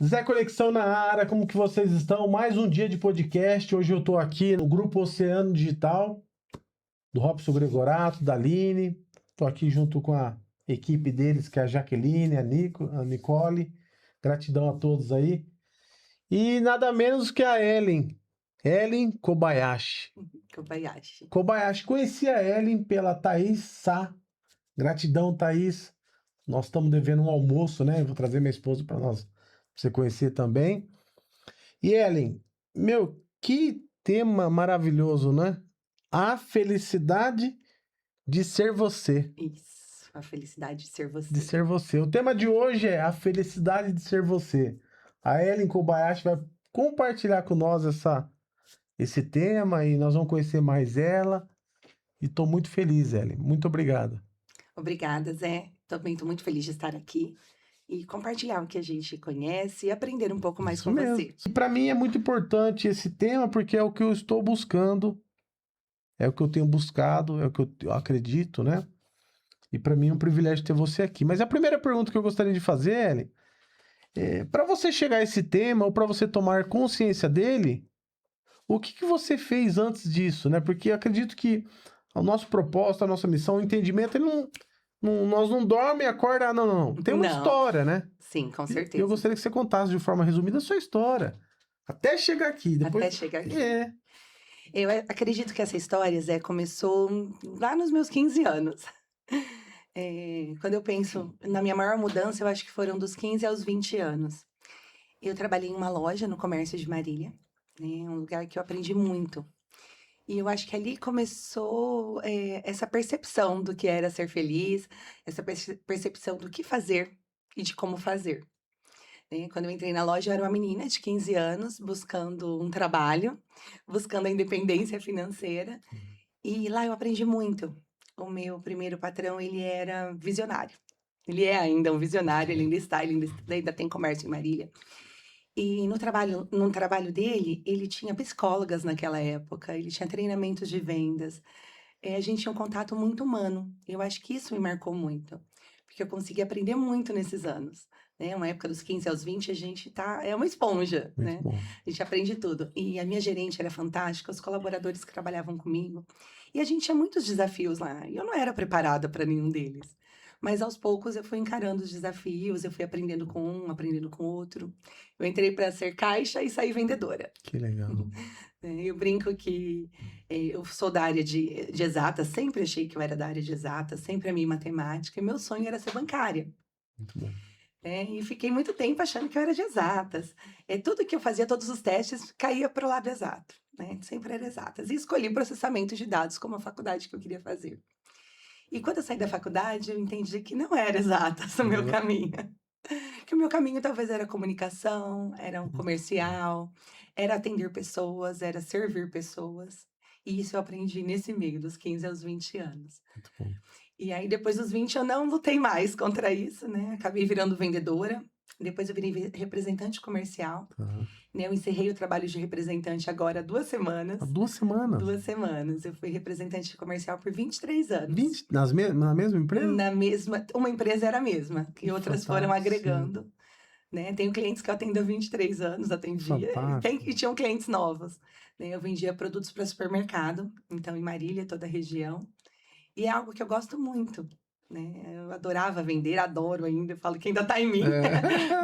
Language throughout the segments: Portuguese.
Zé Conexão na área, como que vocês estão? Mais um dia de podcast. Hoje eu estou aqui no Grupo Oceano Digital, do Robson Gregorato, da Aline. Estou aqui junto com a equipe deles, que é a Jaqueline, a Nicole. Gratidão a todos aí. E nada menos que a Ellen Kobayashi. Kobayashi. Kobayashi, conheci a Ellen pela Thaís Sá. Gratidão, Thaís. Nós estamos devendo um almoço, né? Eu vou trazer minha esposa para nós, pra você conhecer também. E Ellen, meu, que tema maravilhoso, né? A felicidade de ser você. Isso, a felicidade de ser você. De ser você. O tema de hoje é a felicidade de ser você. A Ellen Kobayashi vai compartilhar com nós esse tema e nós vamos conhecer mais ela. E estou muito feliz, Ellen. Muito obrigado. Obrigada, Zé. Também estou muito feliz de estar aqui e compartilhar o que a gente conhece e aprender um pouco mais Isso com mesmo. você. E para mim é muito importante esse tema porque é o que eu estou buscando, é o que eu tenho buscado, é o que eu acredito, né? E para mim é um privilégio ter você aqui. Mas a primeira pergunta que eu gostaria de fazer, Ellen, para você chegar a esse tema ou para você tomar consciência dele, o que você fez antes disso, né? Porque eu acredito que o nosso propósito, a nossa missão, o entendimento, ele nós não dorme e acorda, não. Tem uma história, né? Sim, com E certeza. eu gostaria que você contasse de forma resumida a sua história. Até chegar aqui. Depois... Até chegar aqui. É. Eu acredito que essa história, Zé, começou lá nos meus 15 anos. Quando eu penso na minha maior mudança, eu acho que foram dos 15 aos 20 anos. Eu trabalhei em uma loja no comércio de Marília, né, um lugar que eu aprendi muito. E eu acho que ali começou essa percepção do que era ser feliz, essa percepção do que fazer e de como fazer. Né? Quando eu entrei na loja, eu era uma menina de 15 anos, buscando um trabalho, buscando a independência financeira. E lá eu aprendi muito. O meu primeiro patrão, ele era visionário. Ele é ainda um visionário, ele ainda está, ele ainda tem comércio em Marília. E no trabalho dele, ele tinha psicólogas naquela época, ele tinha treinamentos de vendas. A gente tinha um contato muito humano. Eu acho que isso me marcou muito, porque eu consegui aprender muito nesses anos. Né? Uma época dos 15 aos 20, a gente é uma esponja, Muito né? bom. A gente aprende tudo. E a minha gerente era fantástica, os colaboradores que trabalhavam comigo. E a gente tinha muitos desafios lá, e eu não era preparada para nenhum deles. Mas aos poucos eu fui encarando os desafios, eu fui aprendendo com um, aprendendo com outro. Eu entrei para ser caixa e saí vendedora. Que legal. Eu brinco que eu sou da área de exatas, sempre achei que eu era da área de exatas, sempre amei matemática, e meu sonho era ser bancária. Muito bom. E fiquei muito tempo achando que eu era de exatas. Tudo que eu fazia, todos os testes, caía para o lado exato. Né? Sempre era exatas. E escolhi processamento de dados como a faculdade que eu queria fazer. E quando eu saí da faculdade, eu entendi que não era exatas o meu caminho. Que o meu caminho talvez era comunicação, era um comercial, era atender pessoas, era servir pessoas. E isso eu aprendi nesse meio, dos 15 aos 20 anos. Muito bom. E aí, depois dos 20, eu não lutei mais contra isso, né? Acabei virando vendedora. Depois eu virei representante comercial. Tá. Eu encerrei o trabalho de representante agora há 2 semanas. Há 2 semanas? 2 semanas. Eu fui representante comercial por 23 anos. 20, na mesma empresa? Uma empresa era a mesma, e outras foram agregando. Né? Tenho clientes que eu atendo há 23 anos, atendia, e tinham clientes novos. Né? Eu vendia produtos para supermercado, então em Marília, toda a região. E é algo que eu gosto muito. Né? Eu adorava vender, adoro ainda, eu falo que ainda está em mim.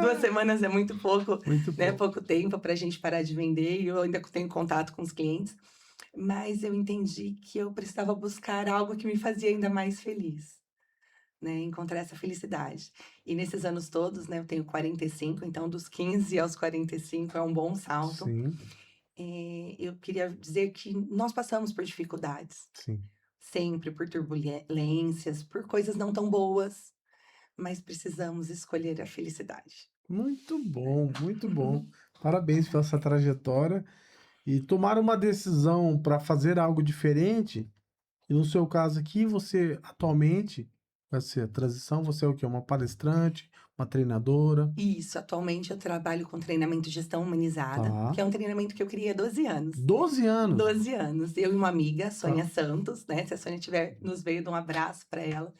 2 semanas é muito pouco, né? Pouco tempo para a gente parar de vender, e eu ainda tenho contato com os clientes. Mas eu entendi que eu precisava buscar algo que me fazia ainda mais feliz. Né, encontrar essa felicidade. E nesses anos todos, né, eu tenho 45, então dos 15 aos 45 é um bom salto. Sim. Eu queria dizer que nós passamos por dificuldades. Sim. Sempre por turbulências, por coisas não tão boas, mas precisamos escolher a felicidade. Muito bom, muito bom. Parabéns pela essa trajetória. E tomar uma decisão para fazer algo diferente, e no seu caso aqui, você atualmente, vai ser a transição, você é o quê? Uma palestrante, uma treinadora? Isso, atualmente eu trabalho com treinamento de gestão humanizada, que é um treinamento que eu criei há 12 anos. 12 anos? 12 anos. Eu e uma amiga, Sônia Santos, né? Se a Sônia estiver nos vendo, um abraço para ela.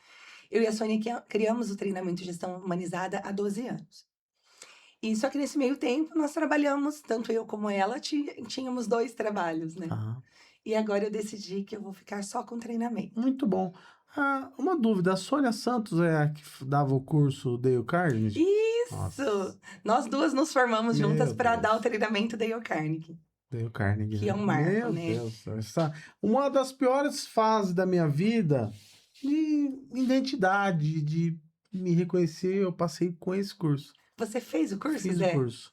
Eu e a Sônia criamos o treinamento de gestão humanizada há 12 anos. E só que nesse meio tempo nós trabalhamos, tanto eu como ela, tínhamos 2 trabalhos, né. Tá. E agora eu decidi que eu vou ficar só com treinamento. Muito bom. Ah, uma dúvida, a Sônia Santos é a que dava o curso Dale Carnegie? Nossa, Isso! Nós 2 nos formamos juntas meu para dar o Deus. treinamento Dale Carnegie, Dale Carnegie, que é né? um marco, Meu né. Deus. Uma das piores fases da minha vida de identidade, de me reconhecer, eu passei com esse curso. Você fez o curso, Fiz o Zé? curso.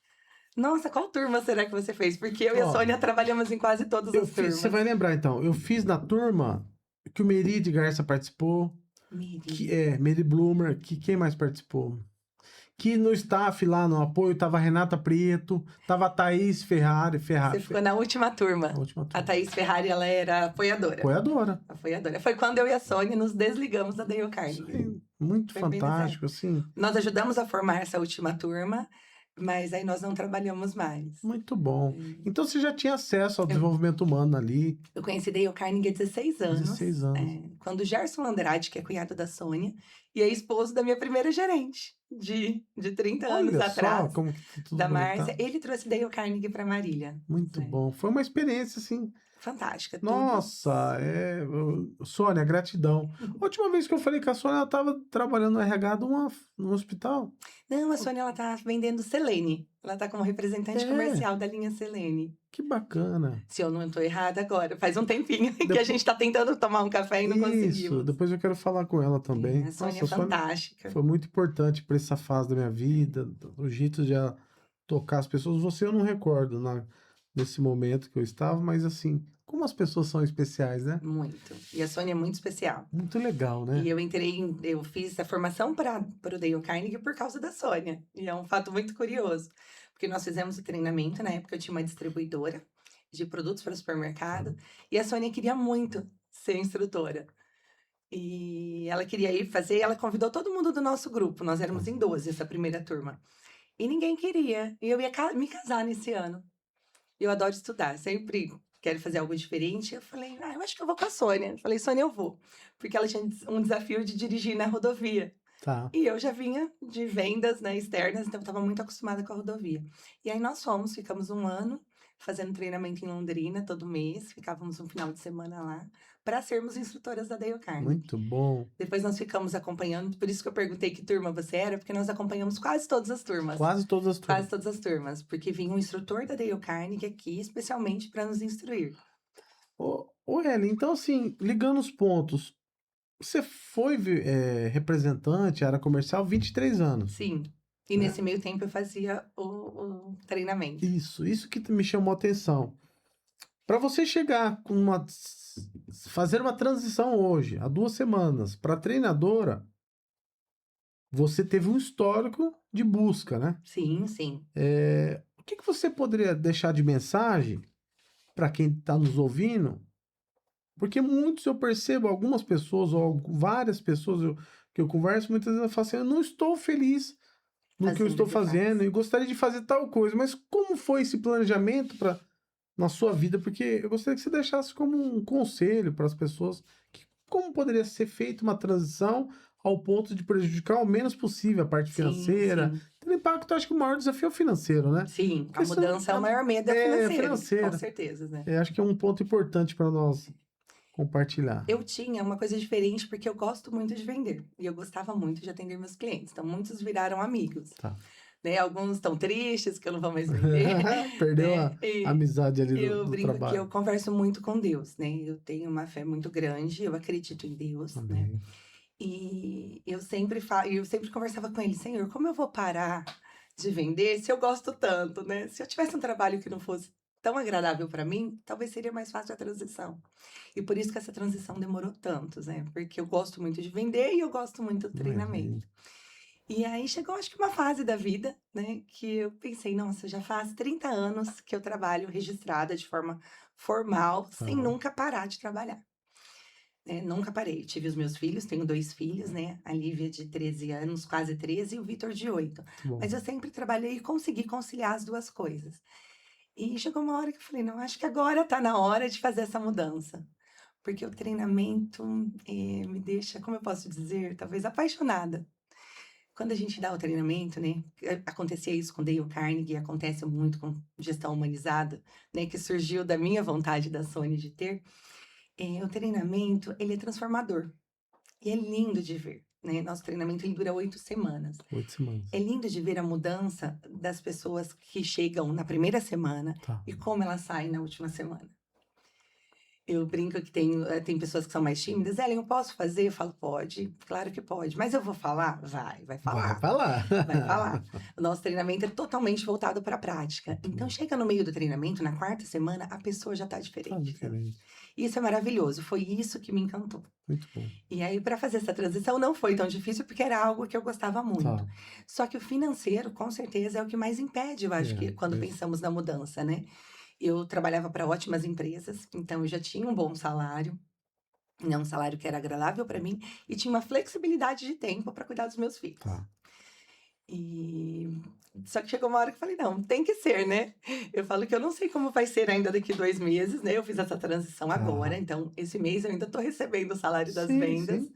Nossa, qual turma será que você fez? Porque eu e a Ó, Sônia trabalhamos em quase todas eu as fiz, você turmas. vai lembrar então, eu fiz na turma que o Meri de Garça participou, Miri. Meri Bloomer, que quem mais participou? Que no staff lá, no apoio, tava a Renata Prieto, tava a Thaís Você ficou na última turma. a última A turma. Thaís Ferrari, ela era apoiadora. Apoiadora. Apoiadora. Foi quando eu e a Sônia nos desligamos da Dale Isso Carnegie. aí, muito Foi bem nessa fantástico, assim, Nós ajudamos a formar essa última turma, mas aí nós não trabalhamos mais. muito bom. É. Então você já tinha acesso ao Eu, desenvolvimento humano ali, eu conheci Dale Carnegie há 16 anos, 16 anos. quando o Gerson Andrade, que é cunhado da Sônia, e é esposo da minha primeira gerente, de 30 anos Olha só atrás, como que tudo da Márcia, conectado. ele trouxe Dale Carnegie para Marília. Muito É. bom. Foi uma experiência, assim, Fantástica, tudo. nossa, Sônia, gratidão. A última vez que eu falei com a Sônia, ela estava trabalhando no RH no hospital. Não, a Sônia, ela tá vendendo Selene. Ela tá como representante É, comercial da linha Selene. que bacana. Se eu não estou errada agora, faz um tempinho que a Depois, gente tá tentando tomar um café e não isso, conseguimos. depois eu quero falar com ela também. A Sônia Nossa, é a Sônia fantástica. foi muito importante para essa fase da minha vida, o jeito de ela tocar as pessoas. Você eu não recordo nesse momento que eu estava, mas assim, como as pessoas são especiais, né? Muito. E a Sônia é muito especial. Muito legal, E né? eu fiz a formação para o Dale Carnegie por causa da Sônia. E é um fato muito curioso. Porque nós fizemos o treinamento, na época eu tinha uma distribuidora de produtos para o supermercado. E a Sônia queria muito ser instrutora. E ela queria ir fazer, e ela convidou todo mundo do nosso grupo. Nós éramos em 12, essa primeira turma. E ninguém queria. E eu ia me casar nesse ano. Eu adoro estudar, sempre quero fazer algo diferente. Eu falei, eu acho que eu vou com a Sônia. Eu falei, Sônia, eu vou. Porque ela tinha um desafio de dirigir na rodovia. Tá. E eu já vinha de vendas, né, externas, então eu estava muito acostumada com a rodovia. E aí nós ficamos um ano fazendo treinamento em Londrina todo mês, ficávamos um final de semana lá, para sermos instrutoras da Dale Carnegie. Muito bom. Depois nós ficamos acompanhando, por isso que eu perguntei que turma você era, porque nós acompanhamos quase todas as turmas. Quase todas as turmas. Quase todas as turmas, porque vinha um instrutor da Dale Carnegie aqui, especialmente para nos instruir. Ô, Ellen, então assim, ligando os pontos, você foi representante, área comercial, 23 anos, Sim. E né? nesse meio tempo eu fazia o treinamento. Isso que me chamou a atenção. Para você chegar fazer uma transição hoje, há 2 semanas, para treinadora, você teve um histórico de busca, né? Sim, sim. O que você poderia deixar de mensagem para quem está nos ouvindo? Porque muitos eu percebo, algumas pessoas, ou várias pessoas que eu converso, muitas vezes eu falo assim, eu não estou feliz no que eu Fazendo estou o que faz. fazendo e gostaria de fazer tal coisa, mas como foi esse planejamento na sua vida? Porque eu gostaria que você deixasse como um conselho para as pessoas que como poderia ser feita uma transição ao ponto de prejudicar o menos possível a parte Sim, financeira. sim. Tem impacto, acho que o maior desafio é o financeiro, né? Sim, a Porque mudança é o maior medo, é financeiro. financeiro. Com certeza, né? Acho que é um ponto importante para nós compartilhar. Eu tinha uma coisa diferente porque eu gosto muito de vender. E eu gostava muito de atender meus clientes. Então, muitos viraram amigos. Tá. Né? Alguns estão tristes que eu não vou mais vender. Perdeu né? a amizade ali Eu do brinco que eu trabalho. converso muito com Deus, né? Eu tenho uma fé muito grande, eu acredito em Deus, né? Amém. E eu sempre conversava com ele, Senhor, como eu vou parar de vender se eu gosto tanto, né? Se eu tivesse um trabalho que não fosse tão agradável para mim, talvez seria mais fácil a transição. E por isso que essa transição demorou tanto, né? Porque eu gosto muito de vender e eu gosto muito do treinamento. E aí chegou, acho que uma fase da vida, né? Que eu pensei, nossa, já faz 30 anos que eu trabalho registrada de forma formal, sem nunca parar de trabalhar. Nunca parei. Tive os meus filhos, tenho 2 filhos, né? A Lívia de 13 anos, quase 13, e o Vitor de 8. Mas eu sempre trabalhei e consegui conciliar as 2 coisas. E chegou uma hora que eu falei, não, acho que agora tá na hora de fazer essa mudança. Porque o treinamento me deixa, como eu posso dizer, talvez apaixonada. quando a gente dá o treinamento, né? Acontecia isso com Dale Carnegie, acontece muito com gestão humanizada, né? Que surgiu da minha vontade da Sônia de ter. O treinamento, ele é transformador. E é lindo de ver, né? Nosso treinamento, ele dura 8 semanas. 8 semanas. É lindo de ver a mudança das pessoas que chegam na primeira semana Tá. e como elas saem na última semana. Eu brinco que tem pessoas que são mais tímidas. Ellen, eu posso fazer? Eu falo, pode, claro que pode. Mas eu vou falar? Vai falar. Vai falar. Vai falar. O nosso treinamento é totalmente voltado para a prática. Então, chega no meio do treinamento, na 4ª semana, a pessoa já está Tá diferente. diferente. Isso é maravilhoso. Foi isso que me encantou. Muito bom. E aí, para fazer essa transição, não foi tão difícil, porque era algo que eu gostava muito. Tá. Só que o financeiro, com certeza, é o que mais impede, eu acho, que quando pensamos na mudança, né? Eu trabalhava para ótimas empresas, então eu já tinha um bom salário, né, um salário que era agradável para mim, e tinha uma flexibilidade de tempo para cuidar dos meus filhos. Tá. Só que chegou uma hora que eu falei, não, tem que ser, né? Eu falo que eu não sei como vai ser ainda daqui 2 meses, né? Eu fiz essa transição agora, então esse mês eu ainda estou recebendo o salário das vendas. Sim.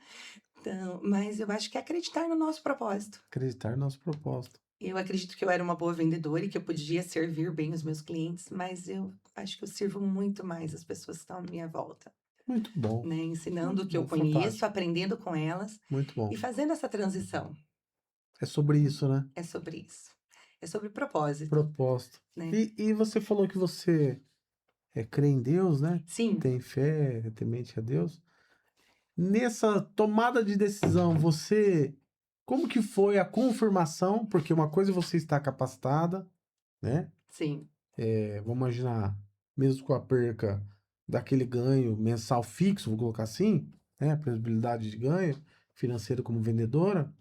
Então, mas eu acho que é acreditar no nosso propósito. Acreditar no nosso propósito. Eu acredito que eu era uma boa vendedora e que eu podia servir bem os meus clientes, mas eu acho que eu sirvo muito mais as pessoas que estão à minha volta. Muito bom. Né? Ensinando o que eu Fantástico. conheço, aprendendo com elas Muito bom. e fazendo essa transição. É sobre isso, né? É sobre isso. É sobre propósito. Propósito. Né? E você falou que você crê em Deus, né? Sim. Tem fé, é temente a Deus. Nessa tomada de decisão, como que foi a confirmação? Porque uma coisa é você estar capacitada, né? Sim. Vamos imaginar, mesmo com a perca daquele ganho mensal fixo, vou colocar assim, né? A possibilidade de ganho financeiro como vendedora,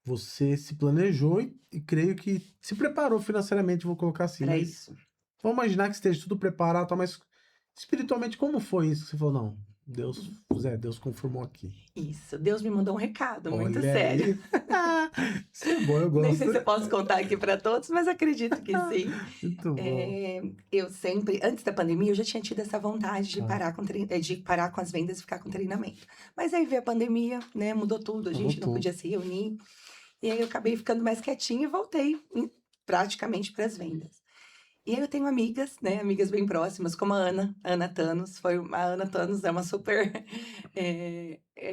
você se planejou e creio que se preparou financeiramente, vou colocar assim. Para Mas isso. vamos imaginar que esteja tudo preparado, tá, mas espiritualmente, como foi isso? Você falou, não, Deus confirmou aqui. Isso. Deus me mandou um recado muito Olha sério. Isso é bom, eu gosto. Nem sei se eu posso contar aqui para todos, mas acredito que sim. Muito bom. Eu sempre, antes da pandemia, eu já tinha tido essa vontade de parar com as vendas e ficar com treinamento. Mas aí veio a pandemia, né? Mudou tudo, a gente não podia se reunir. E aí eu acabei ficando mais quietinha e voltei praticamente para as vendas. E aí eu tenho amigas, né? Amigas bem próximas, como a Ana Thanos. A Ana Thanos é uma super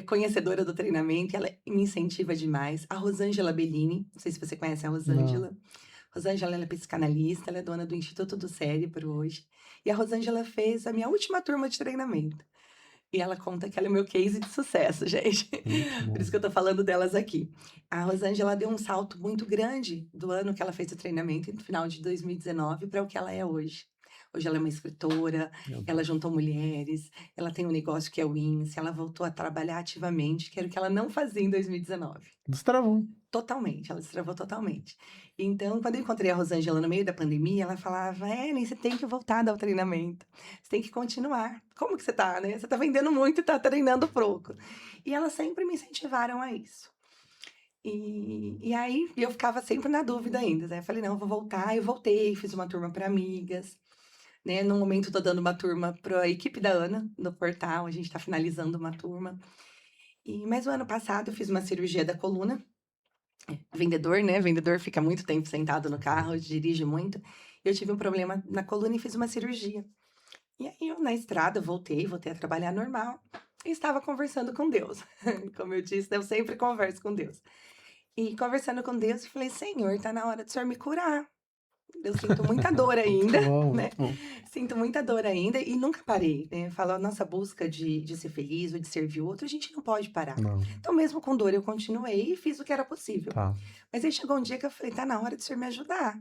conhecedora do treinamento, ela me incentiva demais. A Rosângela Bellini, não sei se você conhece a Rosângela. Não. Rosângela, ela é psicanalista, ela é dona do Instituto do Cérebro hoje. E a Rosângela fez a minha última turma de treinamento. E ela conta que ela é meu case de sucesso, gente. Por isso que eu tô falando delas aqui. A Rosângela deu um salto muito grande do ano que ela fez o treinamento, no final de 2019, para o que ela é hoje. Hoje ela é uma escritora, ela juntou mulheres, ela tem um negócio que é o INSE, ela voltou a trabalhar ativamente, que era o que ela não fazia em 2019. Destravou. Totalmente, ela destravou totalmente. Então, quando eu encontrei a Rosângela no meio da pandemia, ela falava, Ellen, você tem que voltar a dar o treinamento. Você tem que continuar. Como que você tá, né? Você tá vendendo muito e tá treinando pouco. E elas sempre me incentivaram a isso. E aí, eu ficava sempre na dúvida ainda, né? Eu falei, não, eu vou voltar. Eu voltei, fiz uma turma para amigas. Né? No momento, tô dando uma turma para a equipe da Ana, no portal. A gente tá finalizando uma turma. Mas o ano passado, eu fiz uma cirurgia da coluna. Vendedor, né? Vendedor fica muito tempo sentado no carro, dirige muito. Eu tive um problema na coluna e fiz uma cirurgia. E aí eu, na estrada, voltei a trabalhar normal. E estava conversando com Deus. Como eu disse, eu sempre converso com Deus. E conversando com Deus, eu falei, Senhor, tá na hora do Senhor me curar. Eu sinto muita dor ainda, né? Sinto muita dor ainda e nunca parei, né? Falo, a nossa busca de ser feliz ou de servir o outro, a gente não pode parar. Não. Então, mesmo com dor, eu continuei e fiz o que era possível. Tá. Mas aí chegou um dia que eu falei, tá na hora do Senhor me ajudar.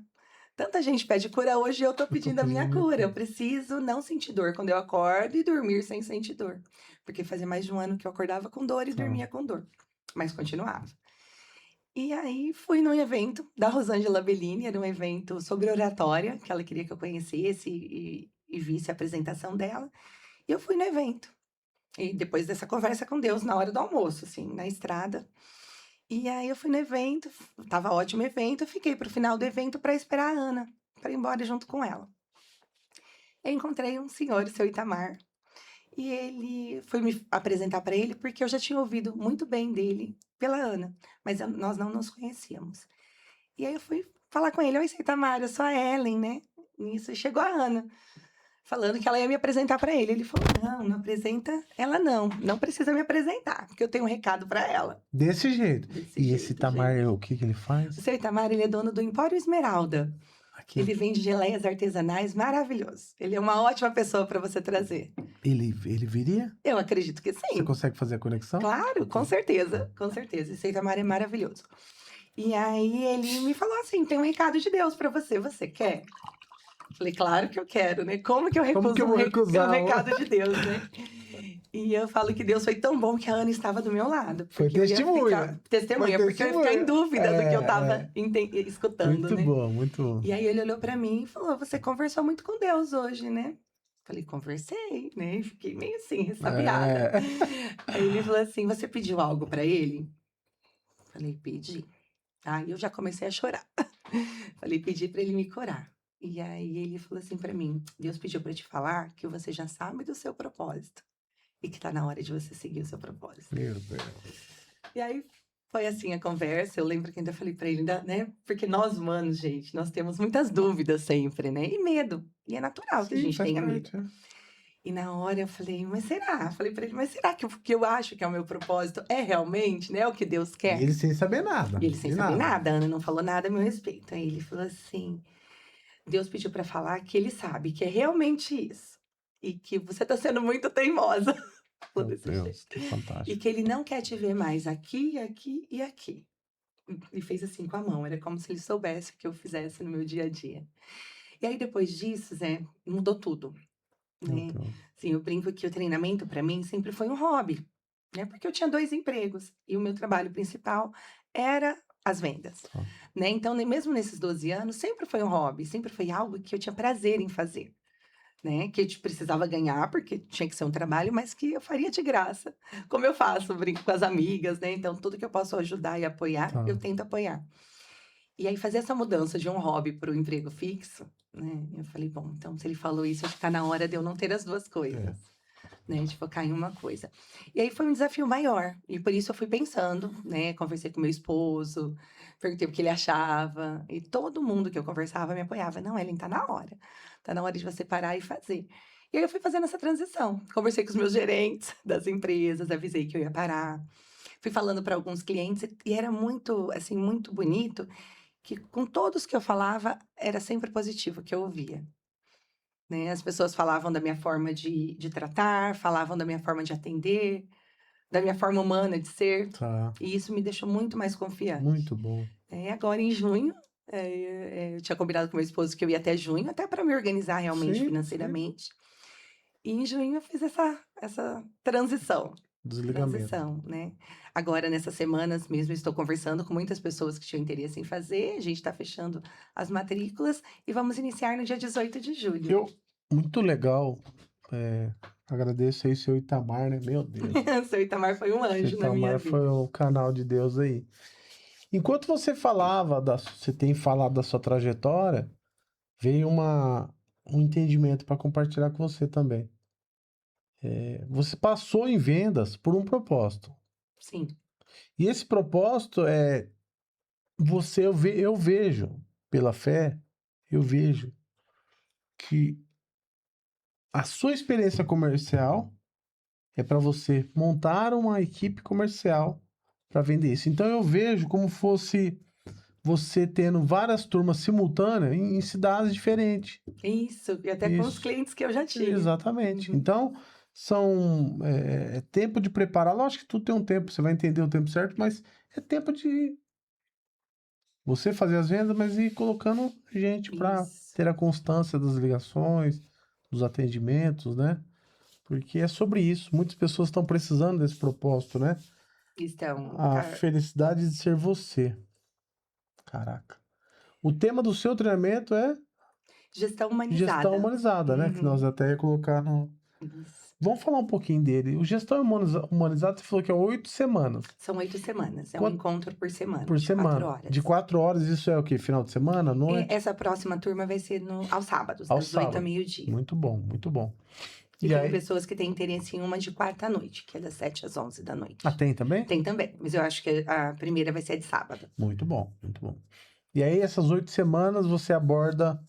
Tanta gente pede cura hoje, eu tô pedindo a minha cura. Eu preciso não sentir dor quando eu acordo e dormir sem sentir dor. Porque fazia mais de um ano que eu acordava com dor e dormia com dor. Mas continuava. E aí fui num evento da Rosângela Bellini, era um evento sobre oratória, que ela queria que eu conhecesse e visse a apresentação dela. E eu fui no evento. E depois dessa conversa com Deus, na hora do almoço, assim, na estrada. E aí eu fui no evento, tava ótimo o evento, eu fiquei pro final do evento para esperar a Ana, para ir embora junto com ela. Eu encontrei um senhor, o seu Itamar, E ele foi me apresentar para ele, porque eu já tinha ouvido muito bem dele pela Ana, mas nós não nos conhecíamos. E aí eu fui falar com ele: Oi, Itamar, eu sou a Ellen, né? Nisso chegou a Ana, falando que ela ia me apresentar para ele. Ele falou: Não, não apresenta ela, não precisa me apresentar, porque eu tenho um recado para ela. Desse jeito. Desse E jeito, esse Itamar, gente. o que ele faz? O seu Itamar, ele é dono do Empório Esmeralda. Aqui. Ele vende geleias artesanais, maravilhoso. Ele é uma ótima pessoa para você trazer. Ele viria? Eu acredito que Você sim. consegue fazer a conexão? Claro, com certeza, com certeza. Esse Itamar é maravilhoso. E aí ele me falou assim: tem um recado de Deus para você, você quer? Falei: claro que eu quero, né? Como que eu recuso que eu vou recusar? um recado de Deus, né? E eu falo que Deus foi tão bom que a Ana estava do meu lado. Foi porque eu ia testemunha. ficar- Testemunha, Foi porque eu ia ficar em testemunha. dúvida do que eu estava escutando, Muito né? bom, muito bom. E aí ele olhou para mim e falou: você conversou muito com Deus hoje, né? Falei: conversei, né? E fiquei meio assim, ressabiada. Aí ele falou assim: você pediu algo para ele? Falei: pedi. Aí eu já comecei a chorar. Falei: pedi para ele me curar. E aí ele falou assim para mim: Deus pediu para te falar que você já sabe do seu propósito e que tá na hora de você seguir o seu propósito. Meu Deus. E aí foi assim a conversa. Eu lembro que ainda falei para ele, né? Porque nós humanos, gente, nós temos muitas dúvidas sempre, né? E medo. E é natural que a gente tenha medo. E na hora eu falei: mas será? Falei para ele: mas será que o que eu acho que é o meu propósito é realmente, né? O que Deus quer? E ele sem saber nada. E ele sem saber nada. A Ana não falou nada a meu respeito. Aí ele falou assim: Deus pediu para falar que ele sabe que é realmente isso. E que você tá sendo muito teimosa. Meu Deus, que fantástico. E que ele não quer te ver mais aqui, aqui e aqui. E fez assim com a mão. Era como se ele soubesse o que eu fizesse no meu dia a dia. E aí depois disso, Zé, mudou tudo. Né? Sim, eu brinco que o treinamento para mim sempre foi um hobby, né? Porque eu tinha 2 empregos e o meu trabalho principal era as vendas, né? Então, mesmo nesses 12 anos, sempre foi um hobby, sempre foi algo que eu tinha prazer em fazer, né? Que eu precisava ganhar porque tinha que ser um trabalho, mas que eu faria de graça, como eu faço, brinco com as amigas, né? Então, tudo que eu posso ajudar e apoiar, eu tento apoiar. E aí, fazer essa mudança de um hobby para o emprego fixo, né? Eu falei: bom, então se ele falou isso, acho que tá na hora de eu não ter as 2 coisas, né? De focar em uma coisa. E aí foi um desafio maior. E por isso eu fui pensando, né? Conversei com meu esposo, perguntei o que ele achava. E todo mundo que eu conversava me apoiava: não, Ellen, tá na hora. Tá na hora de você parar e fazer. E aí eu fui fazendo essa transição. Conversei com os meus gerentes das empresas, avisei que eu ia parar. Fui falando para alguns clientes e era muito, assim, muito bonito, que com todos que eu falava, era sempre positivo que eu ouvia. Né? As pessoas falavam da minha forma de tratar, falavam da minha forma de atender, da minha forma humana de ser. E isso me deixou muito mais confiante. Muito bom. Agora, em junho, eu tinha combinado com meu esposo que eu ia até junho, até para me organizar realmente financeiramente. E em junho eu fiz essa transição. Desligamento. Né? Agora, nessas semanas mesmo, estou conversando com muitas pessoas que tinham interesse em fazer. A gente está fechando as matrículas e vamos iniciar no dia 18 de julho. Muito legal. Agradeço aí seu Itamar, né? Meu Deus. Seu Itamar foi um anjo na minha vida. Foi o canal de Deus aí. Enquanto você você tem falado da sua trajetória, veio um entendimento para compartilhar com você também. Você passou em vendas por um propósito. Sim. E esse propósito eu vejo, pela fé, eu vejo que a sua experiência comercial é para você montar uma equipe comercial para vender isso. Então eu vejo como fosse você tendo várias turmas simultâneas em cidades diferentes. Isso, e até com os clientes que eu já tive. Exatamente. Então, são tempo de preparar. Lógico que tudo tem um tempo, você vai entender o tempo certo, mas é tempo de você fazer as vendas, mas ir colocando gente para ter a constância das ligações, dos atendimentos, né? Porque é sobre isso. Muitas pessoas estão precisando desse propósito, né? A felicidade de ser você. Caraca. O tema do seu treinamento é gestão humanizada. Gestão humanizada, né? Que nós até ia colocar no... Vamos falar um pouquinho dele. O gestão humanizada, você falou que é 8 semanas. São 8 semanas. Um encontro por semana. Por semana. 4 horas. De 4 horas, isso é o quê? Final de semana? Noite? Essa próxima turma vai ser aos sábados, das 8 a meio-dia. Muito bom, muito bom. E E tem aí? pessoas que têm interesse em uma de quarta à noite, que é das 7 às 11 da noite. Ah, tem também? Tem também, mas eu acho que a primeira vai ser a de sábado. Muito bom, muito bom. E aí, essas 8 semanas você aborda.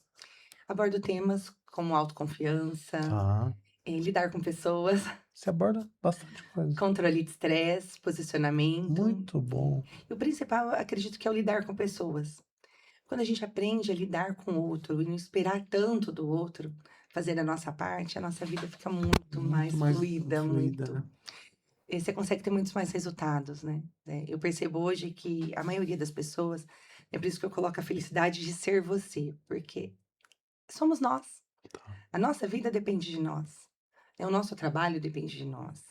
Abordo temas como autoconfiança, Tá. lidar com pessoas, Você aborda bastante coisa. controle de estresse, posicionamento. Muito bom. E o principal, eu acredito que é o lidar com pessoas. Quando a gente aprende a lidar com o outro e não esperar tanto do outro, fazer a nossa parte, a nossa vida fica muito mais Muito mais fluida, fluida, muito. né? E você consegue ter muitos mais resultados, né? Eu percebo hoje que a maioria das pessoas, é por isso que eu coloco a felicidade de ser você, porque somos nós. A nossa vida depende de nós. O nosso trabalho depende de nós.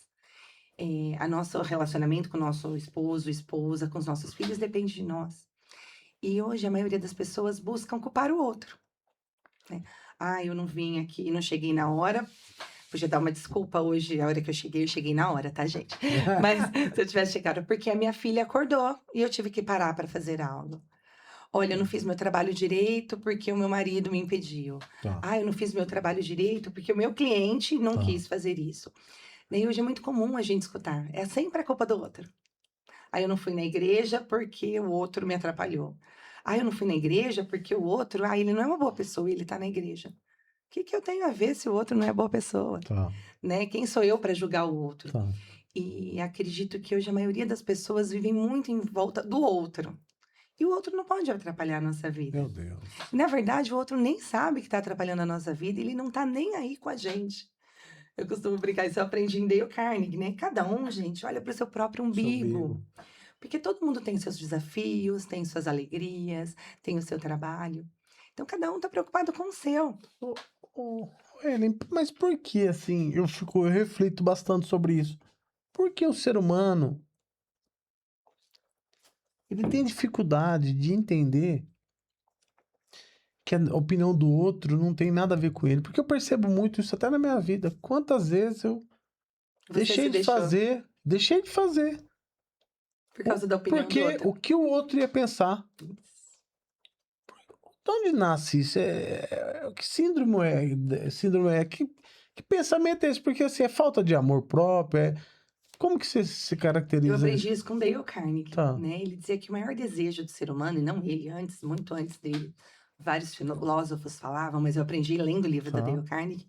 A nosso relacionamento com o nosso esposo, esposa, com os nossos filhos depende de nós. E hoje a maioria das pessoas buscam culpar o outro, né? Ah, eu não vim aqui, não cheguei na hora. Podia dar uma desculpa hoje, a hora que eu cheguei na hora, tá, gente? Mas se eu tivesse chegado, porque a minha filha acordou e eu tive que parar para fazer aula. Olha, eu não fiz meu trabalho direito porque o meu marido me impediu. Tá, Ah, eu não fiz meu trabalho direito porque o meu cliente não tá. quis fazer isso. Daí hoje é muito comum a gente escutar, é sempre a culpa do outro. Ah, eu não fui na igreja porque o outro me atrapalhou. Ah, eu não fui na igreja porque o outro, ele não é uma boa pessoa, ele tá na igreja. O que que eu tenho a ver se o outro não é boa pessoa, Tá, né? Quem sou eu para julgar o outro? tá. E acredito que hoje a maioria das pessoas vivem muito em volta do outro. E o outro não pode atrapalhar a nossa vida. Meu Deus. E, na verdade, o outro nem sabe que está atrapalhando a nossa vida, ele não está nem aí com a gente. Eu costumo brincar, isso eu aprendi em Dale Carnegie, né? Cada um, gente, olha para o seu próprio Seu umbigo. umbigo. Porque todo mundo tem seus desafios, tem suas alegrias, tem o seu trabalho. Então, cada um está preocupado com o seu. Ô, ô, Ellen, mas por que assim? Eu reflito bastante sobre isso. Por que o ser humano ele tem dificuldade de entender que a opinião do outro não tem nada a ver com ele? Porque eu percebo muito isso até na minha vida. Quantas vezes eu Você se deixei de fazer, por causa da opinião do porque outro. o que o outro ia pensar. De onde nasce isso? Que síndrome é? Síndrome é? Que pensamento é esse? Porque assim, é falta de amor próprio? Como que você se Eu caracteriza isso? aprendi isso com Dale Carnegie, Tá, né? Ele dizia que o maior desejo do ser humano, e não ele, antes, muito antes dele, vários filósofos falavam, mas eu aprendi lendo o livro da tá, Dale Carnegie,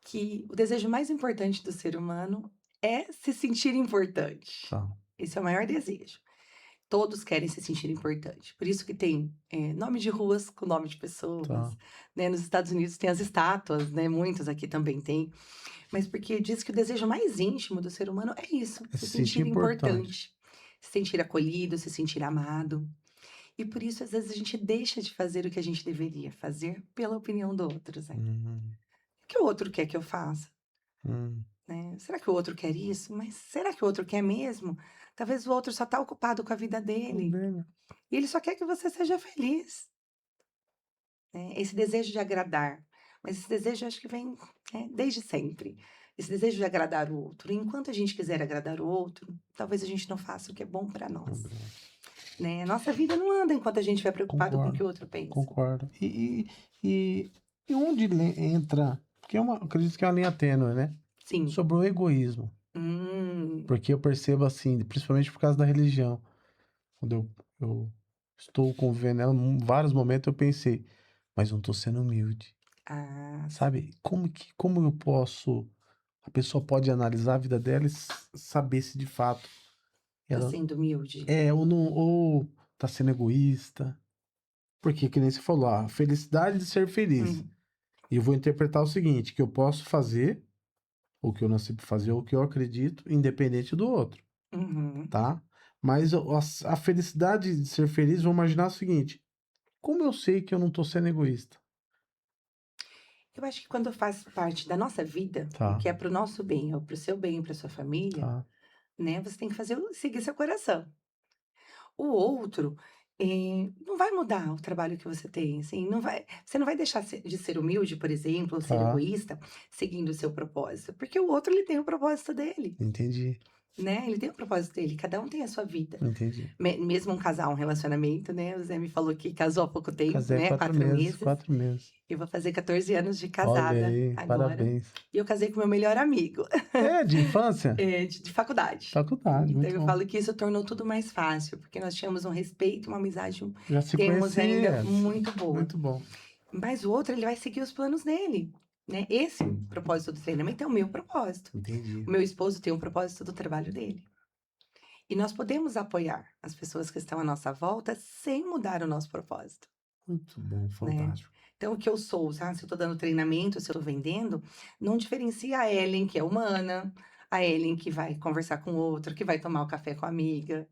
que o desejo mais importante do ser humano é se sentir importante. tá, Esse é o maior desejo. Todos querem se sentir importante. Por isso que tem nome de ruas com nome de pessoas, tá. né? Nos Estados Unidos tem as estátuas, né? Muitos aqui também tem. Mas porque diz que o desejo mais íntimo do ser humano é isso, É se se sentir sentir importante. importante, se sentir acolhido, se sentir amado. E por isso, às vezes, a gente deixa de fazer o que a gente deveria fazer pela opinião do outro, Zé. Hum, O que o outro quer que eu faça? hum. Né? Será que o outro quer isso? Mas será que o outro quer mesmo? Talvez o outro só está ocupado com a vida dele. Dele. E ele só quer que você seja feliz. Né? Esse desejo de agradar. Mas esse desejo, eu acho que vem desde sempre. Esse desejo de agradar o outro. E enquanto a gente quiser agradar o outro, talvez a gente não faça o que é bom para nós. Né? A nossa vida não anda enquanto a gente estiver preocupado com o que Concordo, o outro pensa. concordo. E onde entra? Porque acredito que é uma linha tênue, né? Sim. Sobre o egoísmo. Hum, Porque eu percebo assim, principalmente por causa da religião. Quando eu estou convivendo ela, em vários momentos eu pensei, mas não estou sendo humilde. sim. Sabe? Como eu posso. A pessoa pode analisar a vida dela e saber se de fato Tá ela sendo humilde. ou não, ou tá sendo egoísta. Porque, que nem você falou, a felicidade de ser feliz. Hum, E eu vou interpretar o seguinte, que eu posso fazer o que eu nasci para fazer, ou o que eu acredito, independente do outro, uhum. tá? Mas a felicidade de ser feliz, vou imaginar o seguinte, como eu sei que eu não tô sendo egoísta? Eu acho que quando faz parte da nossa vida, o Tá, que é pro nosso bem, ou pro seu bem, pra sua família, tá, né? Você tem que seguir seu coração. O outro, não vai mudar o trabalho que você tem, assim, não vai você não vai deixar de ser humilde, por exemplo, ou ser tá, egoísta, seguindo o seu propósito, porque o outro ele tem o propósito dele, entendi. né? Ele tem o propósito dele, cada um tem a sua vida. Entendi. Mesmo um casal, um relacionamento, né? O Zé me falou que casou há pouco tempo, Casei há né? 4 4 meses, meses. 4 meses. Eu vou fazer 14 anos de Olha casada aí, agora. parabéns. E eu casei com meu melhor amigo, É, de infância? de faculdade. Faculdade, Então muito eu bom. falo que isso tornou tudo mais fácil, porque nós tínhamos um respeito, uma amizade, Já se temos ainda conhecia. muito boa. Muito bom. Mas o outro, ele vai seguir os planos dele, né? Esse propósito do treinamento é o meu propósito. Entendi. O meu esposo tem um propósito do trabalho dele. E nós podemos apoiar as pessoas que estão à nossa volta sem mudar o nosso propósito, Muito bom, né? fantástico. Então, o que eu sou, sabe? Se eu estou dando treinamento, se eu estou vendendo, não diferencia a Ellen, que é humana, a Ellen que vai conversar com outro, que vai tomar o café com a amiga,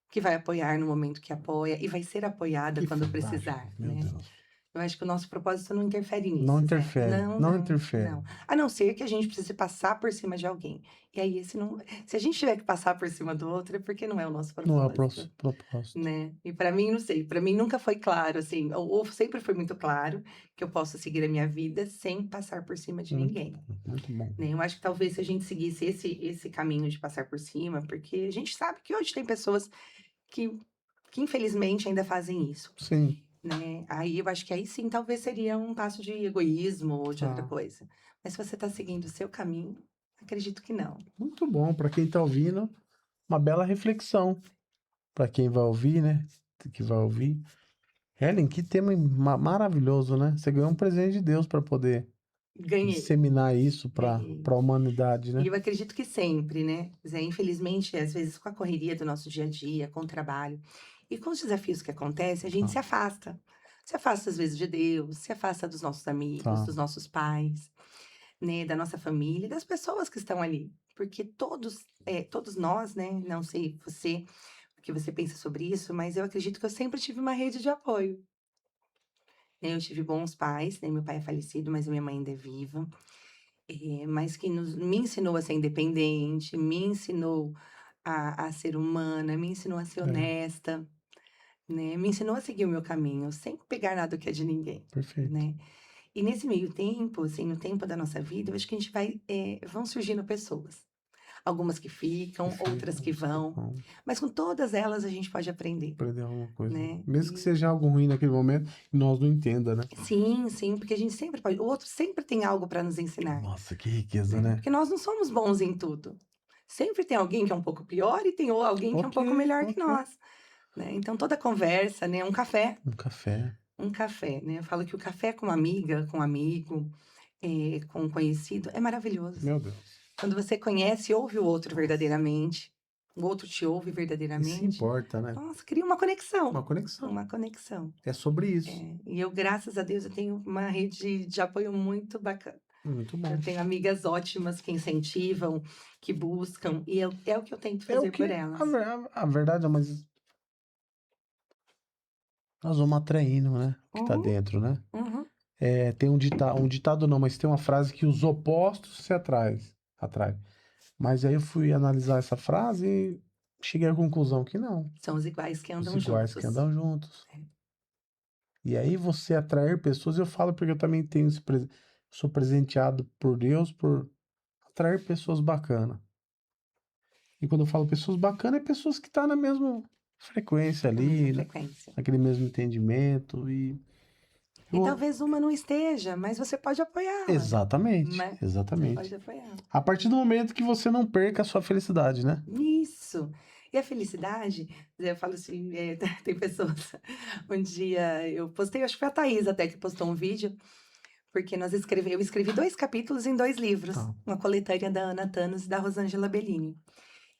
que vai apoiar no momento que apoia e vai ser apoiada Que quando fantástico, precisar, meu né? Deus. Eu acho que o nosso propósito não interfere Não nisso, Zé. interfere, Não, não não, interfere. não. A não ser que a gente precise passar por cima de alguém. E aí, esse não... se a gente tiver que passar por cima do outro, é porque não é o nosso Não é o propósito, propósito. né? E para mim, não sei, para mim nunca foi claro, assim, ou sempre foi muito claro que eu posso seguir a minha vida sem passar por cima de Muito ninguém. bom, muito bom. Né? Eu acho que talvez se a gente seguisse esse caminho de passar por cima, porque a gente sabe que hoje tem pessoas que infelizmente ainda fazem isso, Sim, né? Aí eu acho que aí sim talvez seria um passo de egoísmo ou de outra tá. coisa. Mas se você está seguindo o seu caminho, acredito que não. Muito bom. Para quem tá ouvindo, uma bela reflexão. Para quem vai ouvir, né? Que vai ouvir. Helen, que tema maravilhoso, né? Você ganhou um presente de Deus para poder Ganhei, disseminar isso para ganhei. a humanidade, E né? eu acredito que sempre, né? Zé, infelizmente, às vezes com a correria do nosso dia a dia, com o trabalho e com os desafios que acontecem, a gente Tá, se afasta. Se afasta às vezes de Deus, se afasta dos nossos amigos, tá. dos nossos pais, né, da nossa família, das pessoas que estão ali. Porque todos nós, né, não sei você, o que você pensa sobre isso, mas eu acredito que eu sempre tive uma rede de apoio. Né? Eu tive bons pais, né? Meu pai é falecido, mas minha mãe ainda é viva. Mas que me ensinou a ser independente, me ensinou a ser humana, me ensinou a ser É, honesta, né? Me ensinou a seguir o meu caminho, sem pegar nada que é de ninguém, perfeito. né? E nesse meio tempo, assim, no tempo da nossa vida, eu acho que a gente vão surgindo pessoas. Algumas que Que ficam, outras fica, que vão, bom. mas com todas elas a gente pode aprender, Aprender alguma coisa. né? Mesmo que seja algo ruim naquele momento, e nós não entenda, né? Sim, sim, porque a gente sempre pode, o outro sempre tem algo para nos ensinar, Nossa, que riqueza, né? né? Porque nós não somos bons em tudo. Sempre tem alguém que é um pouco pior e tem alguém que é um Ok, pouco melhor que ok. nós, né? Então toda conversa, né, Um café. um café, né? Eu falo que o café com uma amiga, com um amigo, com um conhecido é maravilhoso. Meu Deus. Quando você conhece e ouve o outro Nossa. verdadeiramente, o outro te ouve E se verdadeiramente, importa, né? nossa, cria uma conexão, Uma conexão. uma conexão. É sobre isso. E eu, graças a Deus, eu tenho uma rede de apoio muito bacana. Muito bom. Eu tenho amigas ótimas que incentivam, que buscam, e é o que eu tento É o fazer por que. elas. A verdade é, mas nós vamos atraindo, né? O que tá Uhum, dentro, né? uhum. É, tem um ditado não, mas tem uma frase que os opostos se atraem. Mas aí eu fui analisar essa frase e cheguei à conclusão que não. São os iguais que Os andam iguais que juntos. andam juntos. É. E aí você atrair pessoas, eu falo porque eu também tenho sou presenteado por Deus por atrair pessoas bacanas. E quando eu falo pessoas bacanas, é pessoas que estão na mesma frequência A mesma ali, frequência. naquele mesmo entendimento. E E eu- talvez uma não esteja, mas você pode apoiá-la, exatamente, né? Você pode exatamente. apoiá-la. A partir do momento que você não perca a sua felicidade, né? Isso. E a felicidade, eu falo assim, tem pessoas. Um dia eu postei, acho que foi a Thaís até que postou um vídeo, porque eu escrevi 2 capítulos em 2 livros, Tá. uma coletânea da Ana Thanos e da Rosângela Bellini.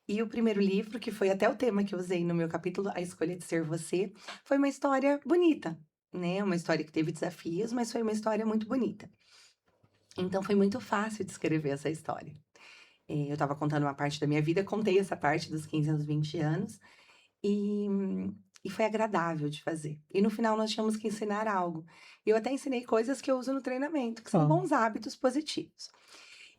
E o primeiro livro, que foi até o tema que eu usei no meu capítulo, A Escolha de Ser Você, foi uma história bonita, né? Uma história que teve desafios, mas foi uma história muito bonita. Então foi muito fácil de escrever essa história. Eu estava contando uma parte da minha vida, contei essa parte dos 15 aos 20 anos, e, e foi agradável de fazer. E no final nós tínhamos que ensinar algo. Eu até ensinei coisas que eu uso no treinamento, que são Tá. bons hábitos positivos.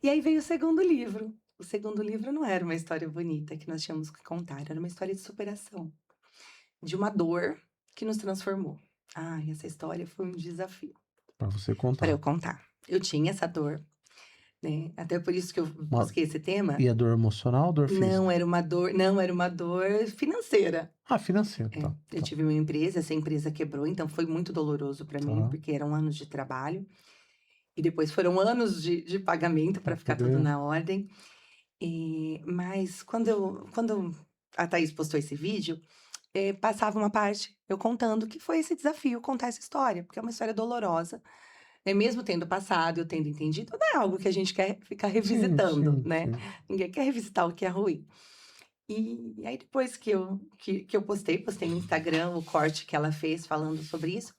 E aí veio o segundo livro. O segundo livro não era uma história bonita que nós tínhamos que contar, era uma história de superação, de uma dor que nos transformou. Essa história foi um desafio Pra você para contar. eu contar. Eu tinha essa dor, né? Até por isso que eu Uma- busquei esse tema. E a dor emocional ou dor física? Não era uma dor financeira. Ah, financeiro, É, tá. eu Tá, tive uma empresa, essa empresa quebrou, então foi muito doloroso para mim, tá. porque eram anos de trabalho. E depois foram anos de pagamento para Pra ficar tudo poder- na ordem. Mas quando a Thaís postou esse vídeo, passava uma parte eu contando que foi esse desafio, contar essa história, porque é uma história dolorosa, né? Mesmo tendo passado, eu tendo entendido, não é algo que a gente quer ficar revisitando, Sim, né? sim. Ninguém quer revisitar o que é ruim. E aí, depois que eu postei no Instagram o corte que ela fez falando sobre isso,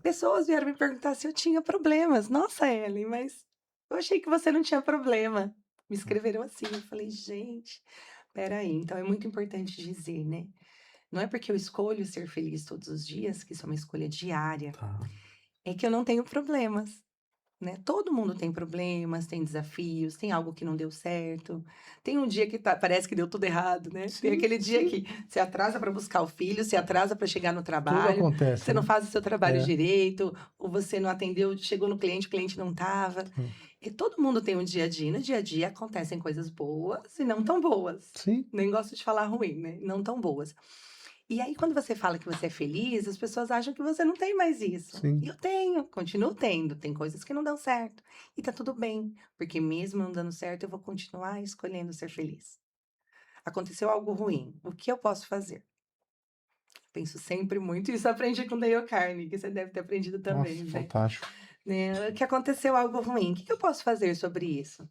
pessoas vieram me perguntar se eu tinha problemas. Nossa, Ellen, mas eu achei que você não tinha problema. Me escreveram assim. Eu falei, gente, peraí. Então é muito importante dizer, né? Não é porque eu escolho ser feliz todos os dias, que isso é uma escolha diária, Tá. é que eu não tenho problemas. Né? Todo mundo tem problemas, tem desafios, tem algo que não deu certo. Tem um dia que parece que deu tudo errado, né? Tem Sim, aquele dia sim. que você atrasa para buscar o filho, você atrasa para chegar no Tudo trabalho, acontece, você não né? faz o seu trabalho É. direito, ou você não atendeu, chegou no cliente, o cliente não estava. Hum. E todo mundo tem um dia a dia, e no dia a dia acontecem coisas boas e não tão boas. Sim, Nem gosto de falar ruim, né? Não tão boas. E aí, quando você fala que você é feliz, as pessoas acham que você não tem mais isso. sim. E eu tenho, continuo tendo. Tem coisas que não dão certo. E tá tudo bem, porque mesmo não dando certo, eu vou continuar escolhendo ser feliz. Aconteceu algo ruim, o que eu posso fazer? Penso sempre muito, e isso eu aprendi com Dale Carnegie, que você deve ter aprendido também, Nossa, né? fantástico. Que aconteceu algo ruim, o que eu posso fazer sobre isso?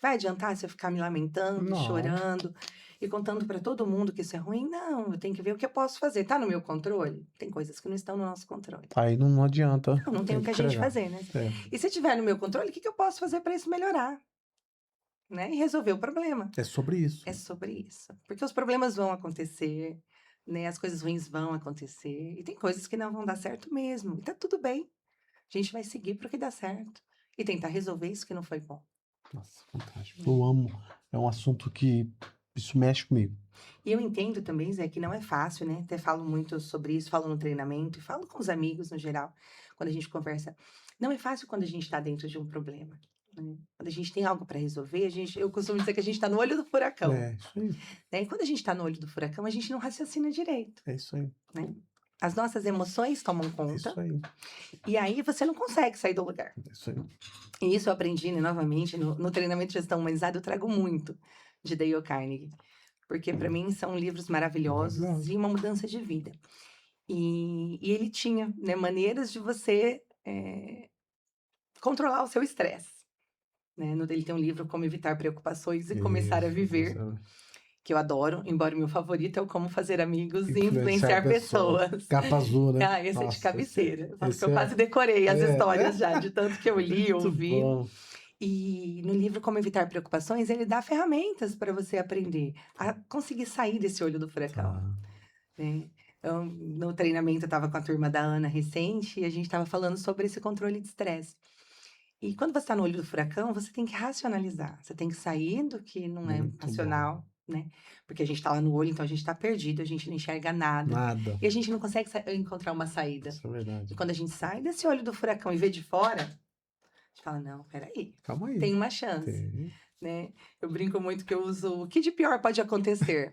Vai adiantar se eu ficar me lamentando, Não. chorando e contando para todo mundo que isso é ruim? Não, eu tenho que ver o que eu posso fazer. Tá no meu controle? Tem coisas que não estão no nosso controle. Aí não adianta Não tem o que a gente entregar. fazer, né? É, E se tiver no meu controle, o que eu posso fazer para isso melhorar? Né? E resolver o problema. é sobre isso. É sobre isso. Porque os problemas vão acontecer, né? As coisas ruins vão acontecer. E tem coisas que não vão dar certo mesmo. E tá tudo bem. A gente vai seguir para o que dá certo. E tentar resolver isso que não foi bom. Nossa, fantástico. Eu amo. É um assunto que isso mexe comigo. E eu entendo também, Zé, que não é fácil, né? Até falo muito sobre isso, falo no treinamento e falo com os amigos no geral, quando a gente conversa. Não é fácil quando a gente está dentro de um problema. Né? Quando a gente tem algo para resolver, eu costumo dizer que a gente está no olho do furacão. É, isso aí. Né? E quando a gente está no olho do furacão, a gente não raciocina direito. É isso aí. Né? As nossas emoções tomam É conta isso aí. e aí você não consegue sair do lugar. É isso aí. E isso eu aprendi, né, novamente, no treinamento de gestão humanizada, eu trago muito de Dale Carnegie. Porque para mim são livros maravilhosos Maravilhoso. e uma mudança de vida. E ele tinha, né, maneiras de você controlar o seu estresse. Né? No dele tem um livro Como Evitar Preocupações e Começar a Viver, que eu adoro, embora o meu favorito é o Como Fazer Amigos e Influenciar Pessoas. Capa azul, né? Ah, esse é de Nossa, cabeceira. Eu falo esse que eu é- quase decorei as é. histórias já, de tanto que eu li, Muito ouvi. bom. E no livro Como Evitar Preocupações, ele dá ferramentas para você aprender a conseguir sair desse olho do furacão. Tá. Né? Então, no treinamento, eu estava com a turma da Ana recente e a gente estava falando sobre esse controle de estresse. E quando você está no olho do furacão, você tem que racionalizar. Você tem que sair do que não é Muito racional, né? Porque a gente está lá no olho, então a gente está perdido, a gente não enxerga nada. Nada. E a gente não consegue encontrar uma saída. Isso é verdade. E quando a gente sai desse olho do furacão e vê de fora, a gente fala, não, peraí, Calma aí. tem uma chance. Tem. Né? Eu brinco muito que eu uso o que de pior pode acontecer.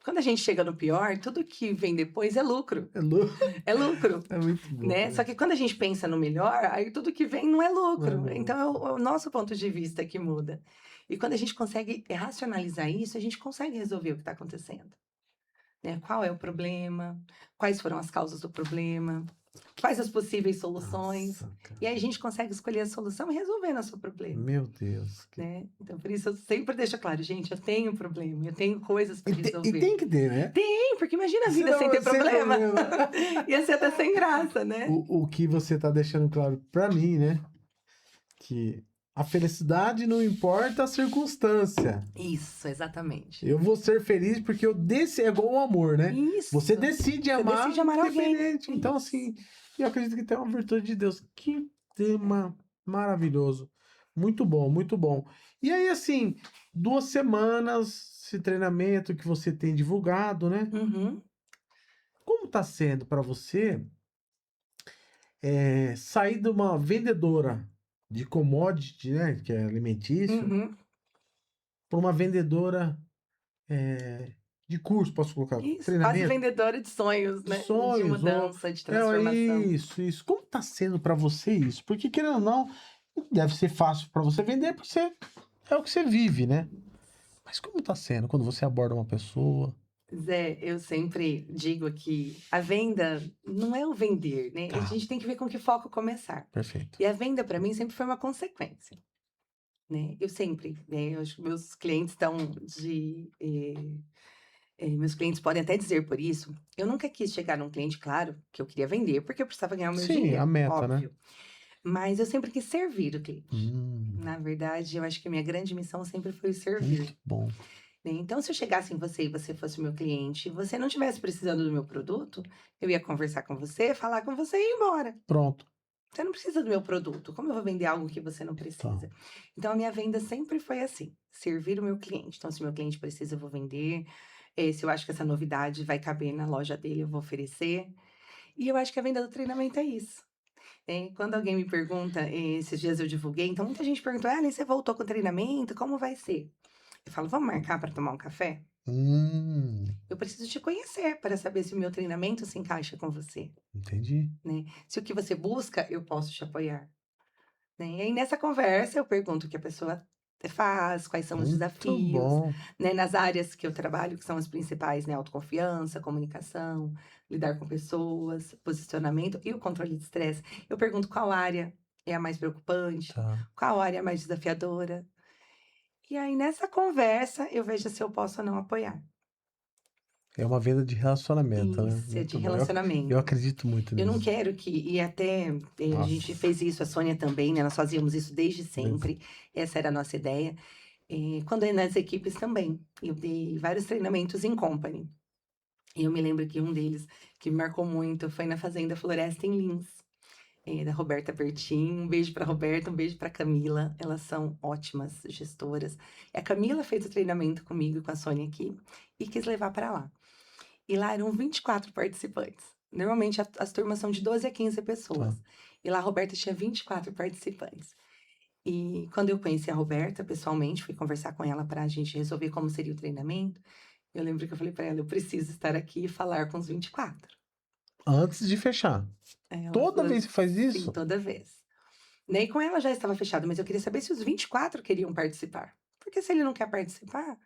Quando a gente chega no pior, tudo que vem depois é lucro. É louco. É lucro. É muito bom. Né? Só que quando a gente pensa no melhor, aí tudo que vem não é lucro. Não é lucro. Então é o nosso ponto de vista que muda. E quando a gente consegue racionalizar isso, a gente consegue resolver o que está acontecendo. Né? Qual é o problema? Quais foram as causas do problema? Quais as possíveis soluções? Nossa, cara. E aí a gente consegue escolher a solução e resolver nosso problema. Meu Deus. Né? Então, por isso eu sempre deixo claro, gente, eu tenho problema, eu tenho coisas para resolver. E tem que ter, né? Tem, porque imagina a vida sem ter problema. Ia ser até sem graça, né? O que você tá deixando claro pra mim, né? Que a felicidade não importa a circunstância. Isso, exatamente. Eu vou ser feliz porque eu é igual o amor, né? Isso. Você decide amar, decide amar alguém. independente. Então, assim, eu acredito que tem uma virtude de Deus. Que tema maravilhoso. Muito bom, muito bom. E aí, assim, 2 semanas, esse treinamento que você tem divulgado, né? Uhum. Como tá sendo para você sair de uma vendedora de commodity, né? Que é alimentício, Uhum. para uma vendedora de curso, posso colocar? Isso, quase Treinamento, vendedora de sonhos, de né? De sonhos, ou. mudança, de É transformação. isso. Como tá sendo para você isso? Porque, querendo ou não, deve ser fácil para você vender, porque é o que você vive, né? Mas como tá sendo quando você aborda uma pessoa? Zé, eu sempre digo que a venda não é o vender, né? A Tá, gente tem que ver com que foco começar. perfeito. E a venda, para mim, sempre foi uma consequência, né? Eu sempre, né? Eu acho que meus clientes estão de. Meus clientes podem até dizer por isso. Eu nunca quis chegar num cliente, claro, que eu queria vender, porque eu precisava ganhar o meu Sim, a dinheiro, meta, né? óbvio. Mas eu sempre quis servir o cliente. Hum, Na verdade, eu acho que a minha grande missão sempre foi o muito servir. bom. Né? Então, se eu chegasse em você e você fosse o meu cliente, e você não estivesse precisando do meu produto, eu ia conversar com você, falar com você e ir embora. Pronto. Você não precisa do meu produto. Como eu vou vender algo que você não Tá. precisa? Então, a minha venda sempre foi assim: servir o meu cliente. Então, se o meu cliente precisa, eu vou vender. Se eu acho que essa novidade vai caber na loja dele, eu vou oferecer. E eu acho que a venda do treinamento é isso. Quando alguém me pergunta, esses dias eu divulguei, então muita gente perguntou: ah, você voltou com o treinamento? Como vai ser? Eu falo: vamos marcar para tomar um café? Hum, Eu preciso te conhecer para saber se o meu treinamento se encaixa com você, entendi. né? Se o que você busca, eu posso te apoiar, né? E aí nessa conversa eu pergunto o que a pessoa faz, quais são os Muito desafios, bom. né? Nas áreas que eu trabalho, que são as principais, né? Autoconfiança, comunicação, lidar com pessoas, posicionamento e o controle de estresse. Eu pergunto qual área é a mais preocupante, Tá. qual área é a mais desafiadora. E aí nessa conversa eu vejo se eu posso ou não apoiar. É uma venda de relacionamento, né? Isso, é de Muito bom. Eu relacionamento. acredito muito Eu não nisso. quero que, e até a gente Nossa. fez isso, a Sônia também, né? Nós fazíamos isso desde Beleza. sempre. Essa era a nossa ideia. Quando é nas equipes também. Eu dei vários treinamentos em company. E eu me lembro que um deles que me marcou muito foi na Fazenda Floresta em Lins, da Roberta Bertin. Um beijo para Roberta, um beijo para Camila. Elas são ótimas gestoras. E a Camila fez o treinamento comigo e com a Sônia aqui e quis levar para lá. E lá eram 24 participantes. Normalmente as turmas são de 12 a 15 Tá. pessoas. E lá a Roberta tinha 24 participantes. E quando eu conheci a Roberta pessoalmente, fui conversar com ela para a gente resolver como seria o treinamento. Eu lembro que eu falei para ela: eu preciso estar aqui e falar com os 24. Antes de fechar. Aí ela Toda falou: vez que faz sim, isso? toda vez. Nem com ela já estava fechado, mas eu queria saber se os 24 queriam participar. Porque se ele não quer participar,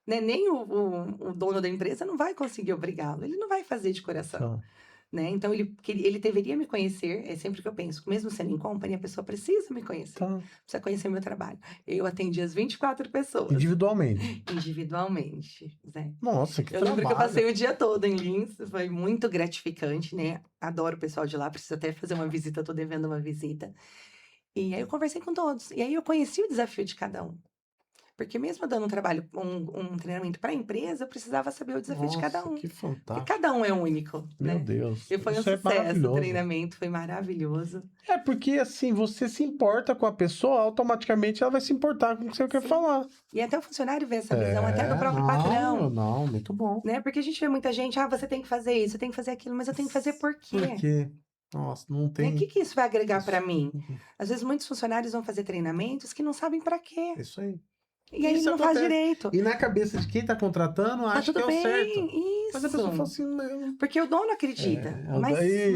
né, nem o dono da empresa não vai conseguir obrigá-lo. Ele não vai fazer de coração. Tá. Né? Então ele deveria me conhecer, é sempre que eu penso, mesmo sendo em company, a pessoa precisa me conhecer, Tá. precisa conhecer meu trabalho. Eu atendi as 24 pessoas, Individualmente. individualmente, Zé. Nossa, que Eu lembro que eu passei trabalho. o dia todo em Lins, foi muito gratificante, né? Adoro o pessoal de lá, preciso até fazer uma visita, tô devendo uma visita. E aí eu conversei com todos, e aí eu conheci o desafio de cada um. Porque mesmo dando um trabalho, um treinamento para a empresa, eu precisava saber o desafio de cada Nossa, um. que Porque fantástico. cada um é único, Meu né? Deus. E foi um Isso é sucesso, o maravilhoso. treinamento foi maravilhoso. É porque assim, você se importa com a pessoa, automaticamente ela vai se importar com o que você quer Sim. falar. E até o funcionário vê essa visão, até do próprio Não, patrão, não, muito bom. né? Porque a gente vê muita gente: ah, você tem que fazer isso, você tem que fazer aquilo, mas eu tenho que fazer por Por quê? quê? Nossa, não Né? O que tem que isso vai agregar para isso. mim? Às vezes muitos funcionários vão fazer treinamentos que não sabem para quê. Isso aí. E aí Isso não faz acontece. direito. E na cabeça de quem tá contratando, Tá acha que tudo é o certo. bem, Mas a pessoa fala isso. assim, não. Porque o dono acredita.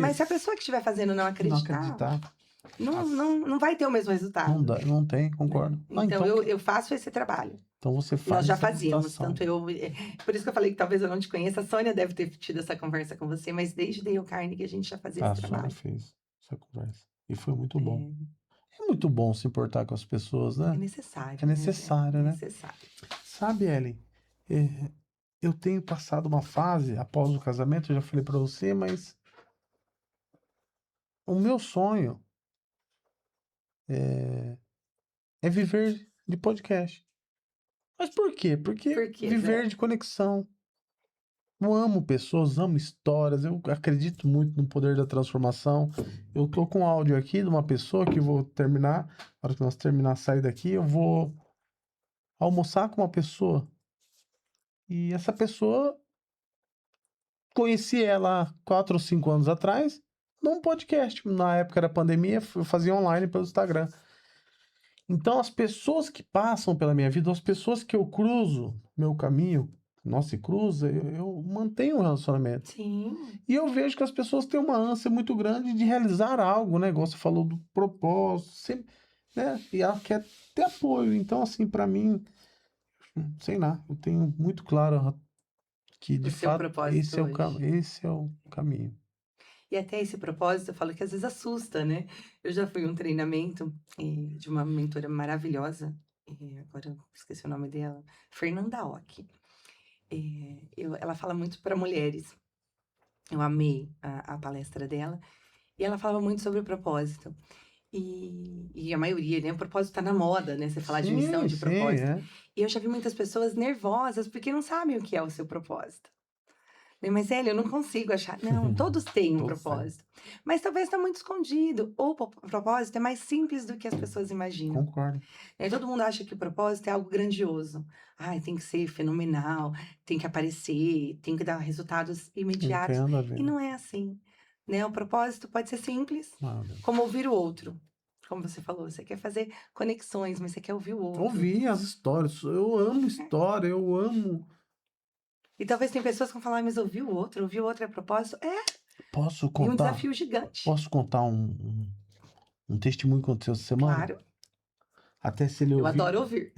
Mas se a pessoa que estiver fazendo não Não acreditar, acreditar. não vai ter o mesmo Não resultado. dá, não tem, Né? concordo. Ah, Então eu faço esse trabalho. então você Nós faz já essa fazíamos, visitação. tanto eu. Por isso que eu falei que talvez eu não te conheça. A Sônia deve ter tido essa conversa com você, mas desde Dale Carnegie a gente já fazia A esse Sônia trabalho. fez essa conversa. E foi muito bom. É, É muito bom se importar com as pessoas, é né? É necessário, né, Zé? necessário, né? Necessário. Sabe, Ellen, eu tenho passado uma fase após o casamento, eu já falei pra você, mas o meu sonho é viver de podcast. Mas por quê? Porque Por quê, viver Zé? de conexão. Eu amo pessoas, amo histórias, eu acredito muito no poder da transformação. Eu tô com um áudio aqui de uma pessoa que eu vou terminar, na hora que nós terminar, sair daqui, eu vou almoçar com uma pessoa. E essa pessoa, conheci ela há 4 ou 5 anos atrás, num podcast. Na época da pandemia, eu fazia online pelo Instagram. Então, as pessoas que passam pela minha vida, as pessoas que eu cruzo meu caminho, nós se cruza, eu mantenho um relacionamento. Sim. E eu vejo que as pessoas têm uma ânsia muito grande de realizar algo, né? Igual você falou do propósito, sempre, né? E ela quer ter apoio. Então, assim, para mim, sei lá, eu tenho muito claro que, O de seu fato, propósito hoje. esse é o caminho. E até esse propósito, eu falo que às vezes assusta, né? Eu já fui a um treinamento de uma mentora maravilhosa, agora eu esqueci o nome dela, Fernanda Ock. Ela fala muito para mulheres. Eu amei a palestra dela. E ela falava muito sobre o propósito. E a maioria, né? O propósito tá na moda, né? Você falar de missão, Sim, de sim, propósito. é. E eu já vi muitas pessoas nervosas porque não sabem o que é o seu propósito. Né, mas, Hélio, eu não consigo achar. Não, todos têm um Todos têm. propósito. Mas talvez está muito escondido. Ou o propósito é mais simples do que as pessoas imaginam. Concordo. Aí todo mundo acha que o propósito é algo grandioso. Ai, tem que ser fenomenal, tem que aparecer, tem que dar resultados Não tem imediatos. nada a E ver. não é assim. Né? O propósito pode ser simples, Nada. como ouvir o outro. Como você falou, você quer fazer conexões, mas você quer ouvir o outro. Ouvir as histórias. Eu amo história, eu amo. E talvez tem pessoas que vão falar, mas ouvir o outro é propósito? É, Posso e um contar? desafio gigante. Posso contar um testemunho que aconteceu essa semana? Claro, Até se ele eu ouvir. adoro ouvir.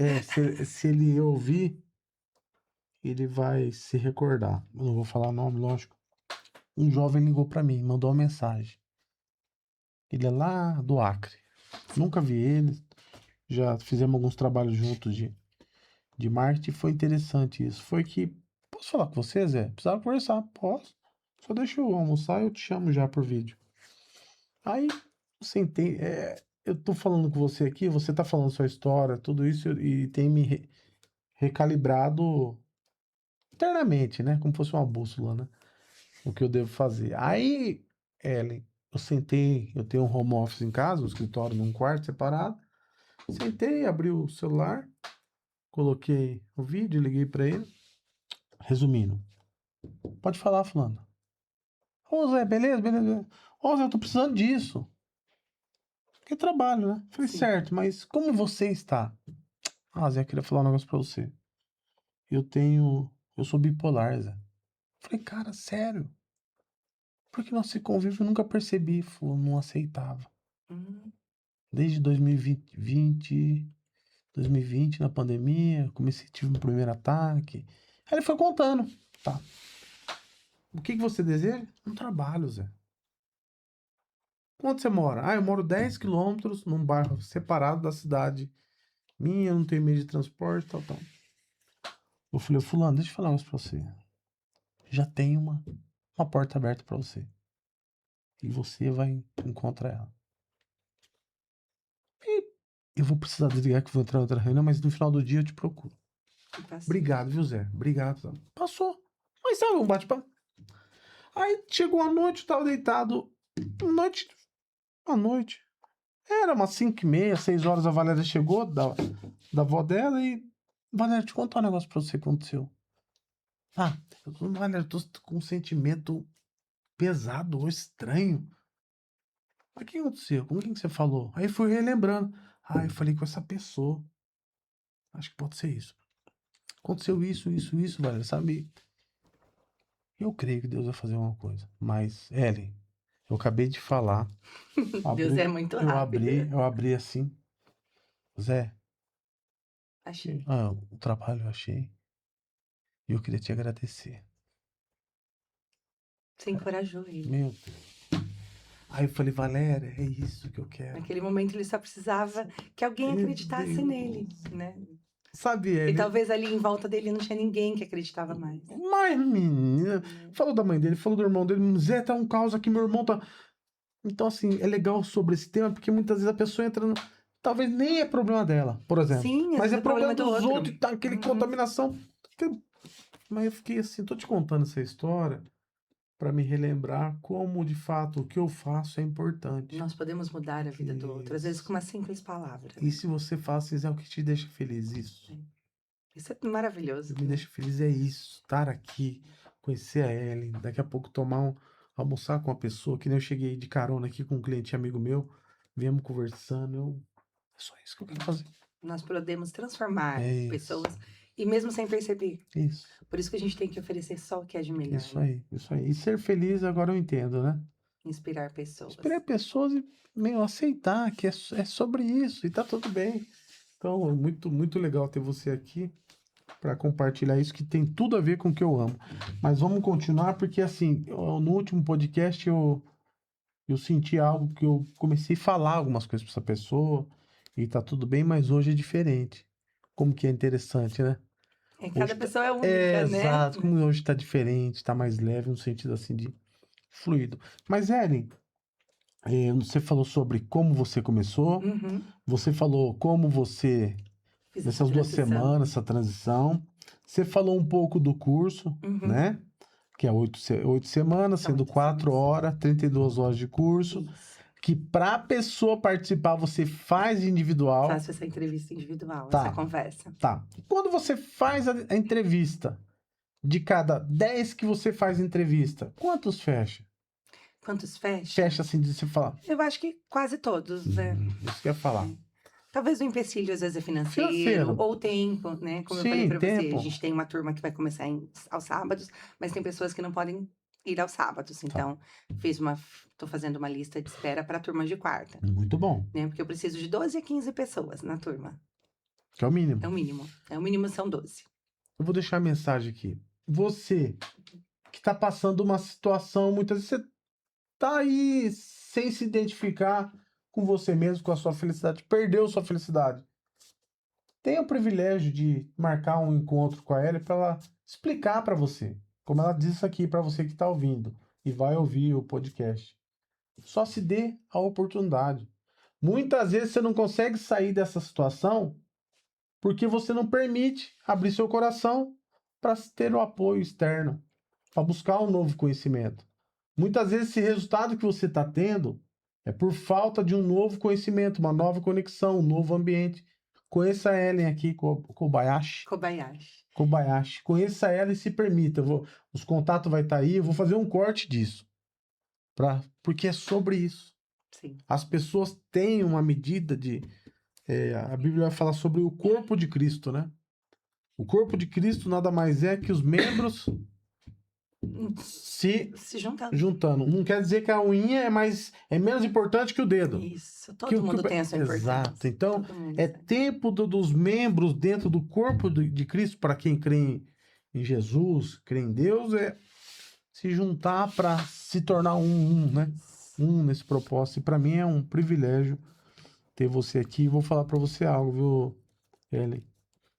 Se ele ouvir, ele vai se recordar. Eu não vou falar o nome, lógico. Um jovem ligou para mim, mandou uma mensagem. Ele é lá do Acre. Nunca vi ele. Já fizemos alguns trabalhos juntos de marketing. Foi interessante isso. Foi que. Posso falar com você, Zé? Precisava conversar. Posso. Só deixa eu almoçar e eu te chamo já por vídeo. Aí, você entende. Eu tô falando com você aqui, você tá falando sua história, tudo isso, e tem me recalibrado internamente, né? Como fosse uma bússola, né? O que eu devo fazer. Aí, Ellen, eu sentei, eu tenho um home office em casa, um escritório num quarto separado. Sentei, abri o celular, coloquei o vídeo, liguei pra ele. Resumindo, pode falar, fulano. Ô Zé, beleza, beleza. Ô Zé, eu tô precisando disso. Que trabalho, né? Falei, Sim. certo, mas como você está? Ah, Zé, eu queria falar um negócio pra você. Eu sou bipolar, Zé. Falei, cara, sério? Porque nosso convívio eu nunca percebi, não aceitava. Hum, Desde 2020, na pandemia, tive um primeiro ataque. Aí ele foi contando. Tá. O que você deseja? Um trabalho, Zé. Onde você mora? Ah, eu moro 10 quilômetros num bairro separado da cidade minha, eu não tenho meio de transporte, tal, tal. Eu falei, fulano, deixa eu falar um negócio pra você. Já tem uma porta aberta pra você. E você vai encontrar ela. E eu vou precisar desligar que eu vou entrar em outra reunião, mas no final do dia eu te procuro. passou. Obrigado, viu, Zé? Obrigado. Passou. Mas sabe um bate-papo? Aí chegou a noite, eu tava deitado. À noite. Era umas 5h30, 6 horas, a Valéria chegou da avó dela e. Valéria, deixa eu contar um negócio pra você que aconteceu. Ah, Valéria, eu tô com um sentimento pesado ou estranho. Mas o que aconteceu? Com quem que você falou? Aí fui relembrando. Ah, eu falei com essa pessoa. Acho que pode ser isso. Aconteceu isso, Valéria, sabe? Eu creio que Deus vai fazer uma coisa. Mas, Ellen, eu acabei de falar. Deus é Abri, muito eu rápido. abri, eu abri assim. Zé, Achei. o trabalho eu achei. E eu queria te agradecer. Você encorajou ele. Meu Deus. Aí eu falei, Valéria, é isso que eu quero. Naquele momento ele só precisava que alguém Meu acreditasse nele, Deus. né? Sabe, E ele. talvez ali em volta dele não tinha ninguém que acreditava mais. Mas, menina. Né? Falou da mãe dele, falou do irmão dele. Zé, tá um caos aqui, meu irmão tá. Então, assim, é legal sobre esse tema, porque muitas vezes a pessoa entra no. Talvez nem é problema dela, por exemplo. Sim, às Mas vezes é o problema problema é do dos outro. outros e tá aquele Uhum. contaminação. Mas eu fiquei assim, tô te contando essa história para me relembrar como, de fato, o que eu faço é importante. Nós podemos mudar a vida do outro, às vezes com uma simples palavra. E se você faz, é o que te deixa feliz, isso. Isso é maravilhoso. O que me deixa feliz é isso, estar aqui, conhecer a Ellen, daqui a pouco almoçar com uma pessoa, que nem eu cheguei de carona aqui com um cliente amigo meu, viemos conversando, só isso que eu quero fazer. Nós podemos transformar É isso. pessoas e mesmo sem perceber. Isso. Por isso que a gente tem que oferecer só o que é de melhor. Isso aí, isso aí. E ser feliz, agora eu entendo, né? Inspirar pessoas. Inspirar pessoas e, meu, aceitar que é sobre isso e tá tudo bem. Então, muito, muito legal ter você aqui para compartilhar isso que tem tudo a ver com o que eu amo. Mas vamos continuar, porque assim, no último podcast eu senti algo que eu comecei a falar algumas coisas para essa pessoa e tá tudo bem, mas hoje é diferente. Como que é interessante, né? Cada Hoje pessoa é única, né? exato, como hoje tá diferente, tá mais leve, no sentido assim de fluido. Mas, Ellen, você falou sobre como você começou, Uhum. você falou como você, Fiz essa nessas 2 transição. semanas, essa transição, você falou um pouco do curso, Uhum. né? Que é 8 semanas, São sendo 8 4 semanas. horas, 32 horas de curso, Isso. que para a pessoa participar você faz individual. Faço essa entrevista individual, Tá. essa conversa. Tá. Quando você faz a entrevista, de cada 10 que você faz entrevista, quantos fecha? Quantos fecha? Fecha assim de você falar. Eu acho que quase todos, né? Isso que eu ia falar. Talvez o empecilho às vezes é financeiro, Financeiro. ou tempo, né? Como eu Sim, falei pra você, tempo. a gente tem uma turma que vai começar aos sábados, mas tem pessoas que não podem ir aos sábados. Então, tô fazendo uma lista de espera para turmas de quarta, Muito bom. né? Porque eu preciso de 12 a 15 pessoas na turma. Que é o mínimo. É o mínimo. É o mínimo são 12. Eu vou deixar a mensagem aqui. Você que tá passando uma situação, muitas vezes você tá aí sem se identificar com você mesmo, com a sua felicidade, perdeu sua felicidade. Tenha o privilégio de marcar um encontro com a Ellie para ela explicar para você, como ela disse aqui para você que está ouvindo e vai ouvir o podcast. Só se dê a oportunidade. Muitas vezes você não consegue sair dessa situação porque você não permite abrir seu coração para ter o apoio externo, para buscar um novo conhecimento. Muitas vezes esse resultado que você está tendo é por falta de um novo conhecimento, uma nova conexão, um novo ambiente. Conheça a Ellen aqui, Kobayashi. Conheça ela e se permita. Os contatos vai estar aí, eu vou fazer um corte disso. Porque é sobre isso. Sim. As pessoas têm uma medida de... a Bíblia vai falar sobre o corpo de Cristo, né? O corpo de Cristo nada mais é que os membros se juntando. Não quer dizer que a unha é menos importante que o dedo. Isso, todo mundo tem a sua importância. Exato. Então, tempo dos membros dentro do corpo de Cristo, para quem crê em Jesus, crê em Deus, é se juntar para se tornar né? Um nesse propósito. E para mim é um privilégio ter você aqui. Vou falar para você algo, viu, Ellen?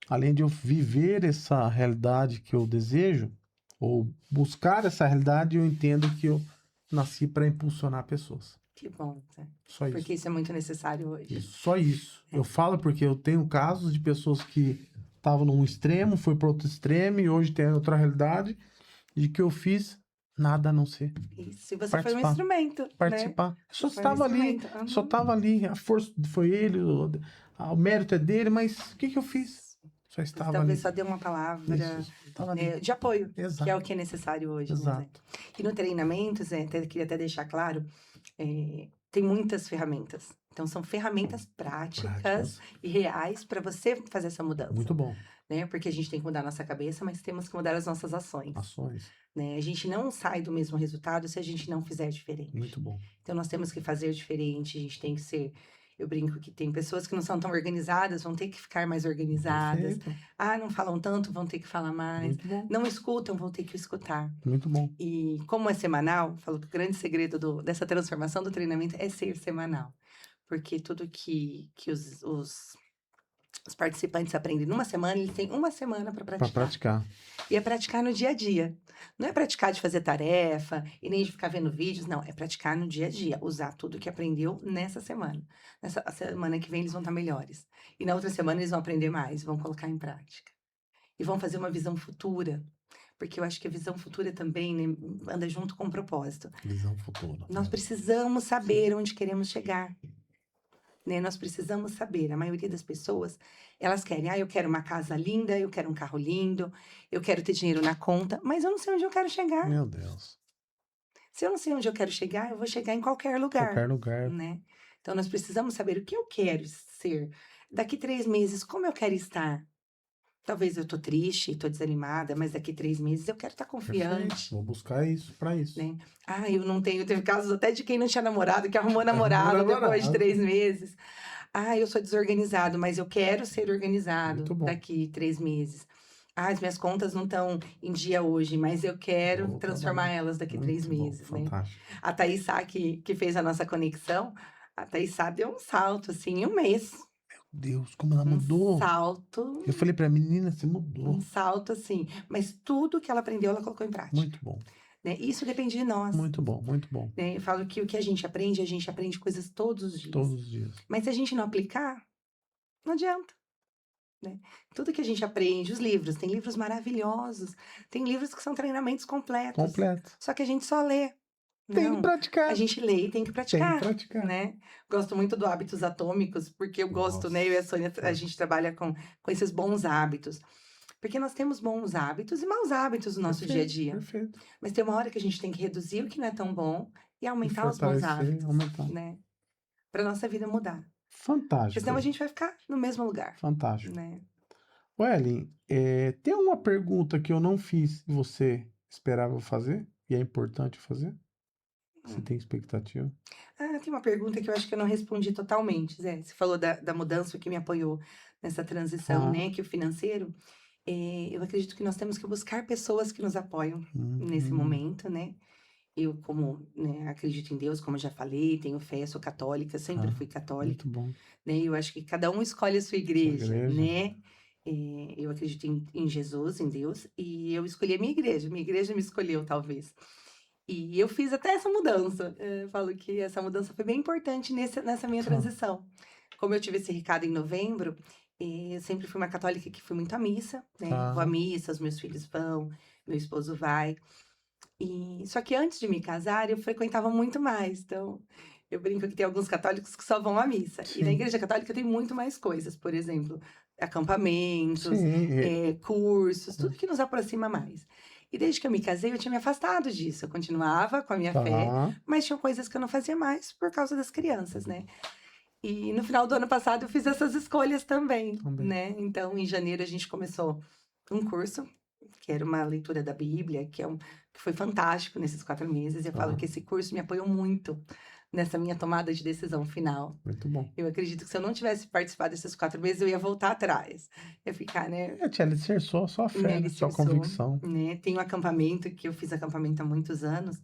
Além de eu viver essa realidade que eu desejo, ou buscar essa realidade, eu entendo que eu nasci para impulsionar pessoas. Que bom, né? Só isso. Porque isso é muito necessário hoje. Só isso. Eu falo porque eu tenho casos de pessoas que estavam num extremo, foi para outro extremo e hoje tem outra realidade, e que eu fiz nada a não ser isso. E você foi um instrumento. Participar. Né? Só estava ali, só estava ali. A força foi ele, o mérito é dele, mas o que eu fiz? Só estava talvez ali. só dê uma palavra de apoio, exato. que é o que é necessário hoje. Exato. Né? E no treinamento, Zé, queria até deixar claro, tem muitas ferramentas. Então, são ferramentas práticas e reais para você fazer essa mudança. Muito bom. Né? Porque a gente tem que mudar a nossa cabeça, mas temos que mudar as nossas ações. Né? A gente não sai do mesmo resultado se a gente não fizer diferente. Muito bom. Então, nós temos que fazer diferente, a gente tem que ser... Eu brinco que tem pessoas que não são tão organizadas, vão ter que ficar mais organizadas. Perfeito. Não falam tanto, vão ter que falar mais. Não escutam, vão ter que escutar. Muito bom. E como é semanal, falo que o grande segredo dessa transformação do treinamento é ser semanal. Porque tudo que os participantes aprendem numa semana, eles têm uma semana para praticar. E é praticar no dia a dia. Não é praticar de fazer tarefa e nem de ficar vendo vídeos, não. É praticar no dia a dia. Usar tudo que aprendeu nessa semana. Nessa semana que vem eles vão estar melhores. E na outra semana eles vão aprender mais, vão colocar em prática. E vão fazer uma visão futura. Porque eu acho que a visão futura também, né, anda junto com o propósito. Visão futura. Nós precisamos saber onde queremos chegar. Né? Nós precisamos saber. A maioria das pessoas, elas querem, eu quero uma casa linda, eu quero um carro lindo, eu quero ter dinheiro na conta, mas eu não sei onde eu quero chegar. Meu Deus. Se eu não sei onde eu quero chegar, eu vou chegar em qualquer lugar. Qualquer lugar. Né? Então, nós precisamos saber o que eu quero ser. Daqui 3 meses, como eu quero estar? Talvez eu tô triste, tô desanimada, mas daqui 3 meses eu quero estar Perfeito. confiante, Vou buscar isso pra isso. né? Ah, eu não tenho. Teve casos até de quem não tinha namorado, que arrumou Arrumou namorado depois de namorado. 3 meses. Ah, eu sou desorganizado, mas eu quero ser organizado Muito bom. daqui 3 meses. Ah, as minhas contas não estão em dia hoje, mas eu quero Vou transformar trabalhar. elas daqui 3 Muito bom, meses, né? fantástico. A Thaís Sá, que fez a nossa conexão, a Thaís Sá deu um salto, assim, em um mês. Deus, como ela Um mudou. salto, Eu falei pra menina, você mudou. um salto, assim. Mas tudo que ela aprendeu, ela colocou em prática, Muito bom, né? Isso depende de nós, muito bom, muito bom. né? Eu falo que o que a gente aprende coisas todos os dias. Todos os dias. Mas se a gente não aplicar, não adianta, né? Tudo que a gente aprende, os livros, tem livros maravilhosos, tem livros que são treinamentos completos, Completo. só que a gente só lê. Tem que Não, praticar. a gente lê e tem que Tem praticar, que praticar. né? Gosto muito do Hábitos Atômicos, porque eu gosto, né? Eu e a Sônia, a Nossa. gente trabalha com esses bons hábitos. Porque nós temos bons hábitos e maus hábitos no nosso dia a dia. Perfeito. Mas tem uma hora que a gente tem que reduzir o que não é tão bom e E aumentar os bons fortalecer, hábitos, aumentar. né? Para nossa vida mudar. Porque Fantástico. senão a gente vai ficar no mesmo lugar, Fantástico. né? Wellen, tem uma pergunta que eu não fiz e você esperava eu fazer? E é importante fazer? Você tem expectativa? Ah, tem uma pergunta que eu acho que eu não respondi totalmente, Zé. Você falou da mudança, o que me apoiou nessa transição, Ah. né? Que o financeiro, eu acredito que nós temos que buscar pessoas que nos apoiam nesse Uhum. momento, né? Eu, como, né, acredito em Deus, como eu já falei, tenho fé, sou católica, sempre Ah, fui católica, Muito bom. né? Eu acho que cada um escolhe a sua igreja, igreja. né? Eu acredito em Jesus, em Deus, e eu escolhi a minha igreja me escolheu, talvez. E eu fiz até essa mudança. Eu falo que essa mudança foi bem importante nessa minha Tá. transição. Como eu tive esse recado em novembro, eu sempre fui uma católica que fui muito à missa, né? Tá. Vou à missa, os meus filhos vão, meu esposo vai. Só que antes de me casar, eu frequentava muito mais. Então, eu brinco que tem alguns católicos que só vão à missa. E na Sim. igreja católica tem muito mais coisas. Por exemplo, acampamentos, Sim. cursos, tudo que nos aproxima mais. E desde que eu me casei, eu tinha me afastado disso. Eu continuava com a minha fé, Tá. mas tinham coisas que eu não fazia mais por causa das crianças, né? E no final do ano passado eu fiz essas escolhas também, Também. né? Então, em janeiro a gente começou um curso, que era uma leitura da Bíblia, que foi fantástico nesses 4 meses. Eu falo Ah. que esse curso me apoiou muito nessa minha tomada de decisão final. Muito bom. Eu acredito que se eu não tivesse participado desses 4 meses, eu ia voltar atrás. Ia ficar, né? Te alicerçou a sua Me fé, né? Sua alicerçou, convicção. né? Tem um acampamento, que eu fiz acampamento há muitos anos,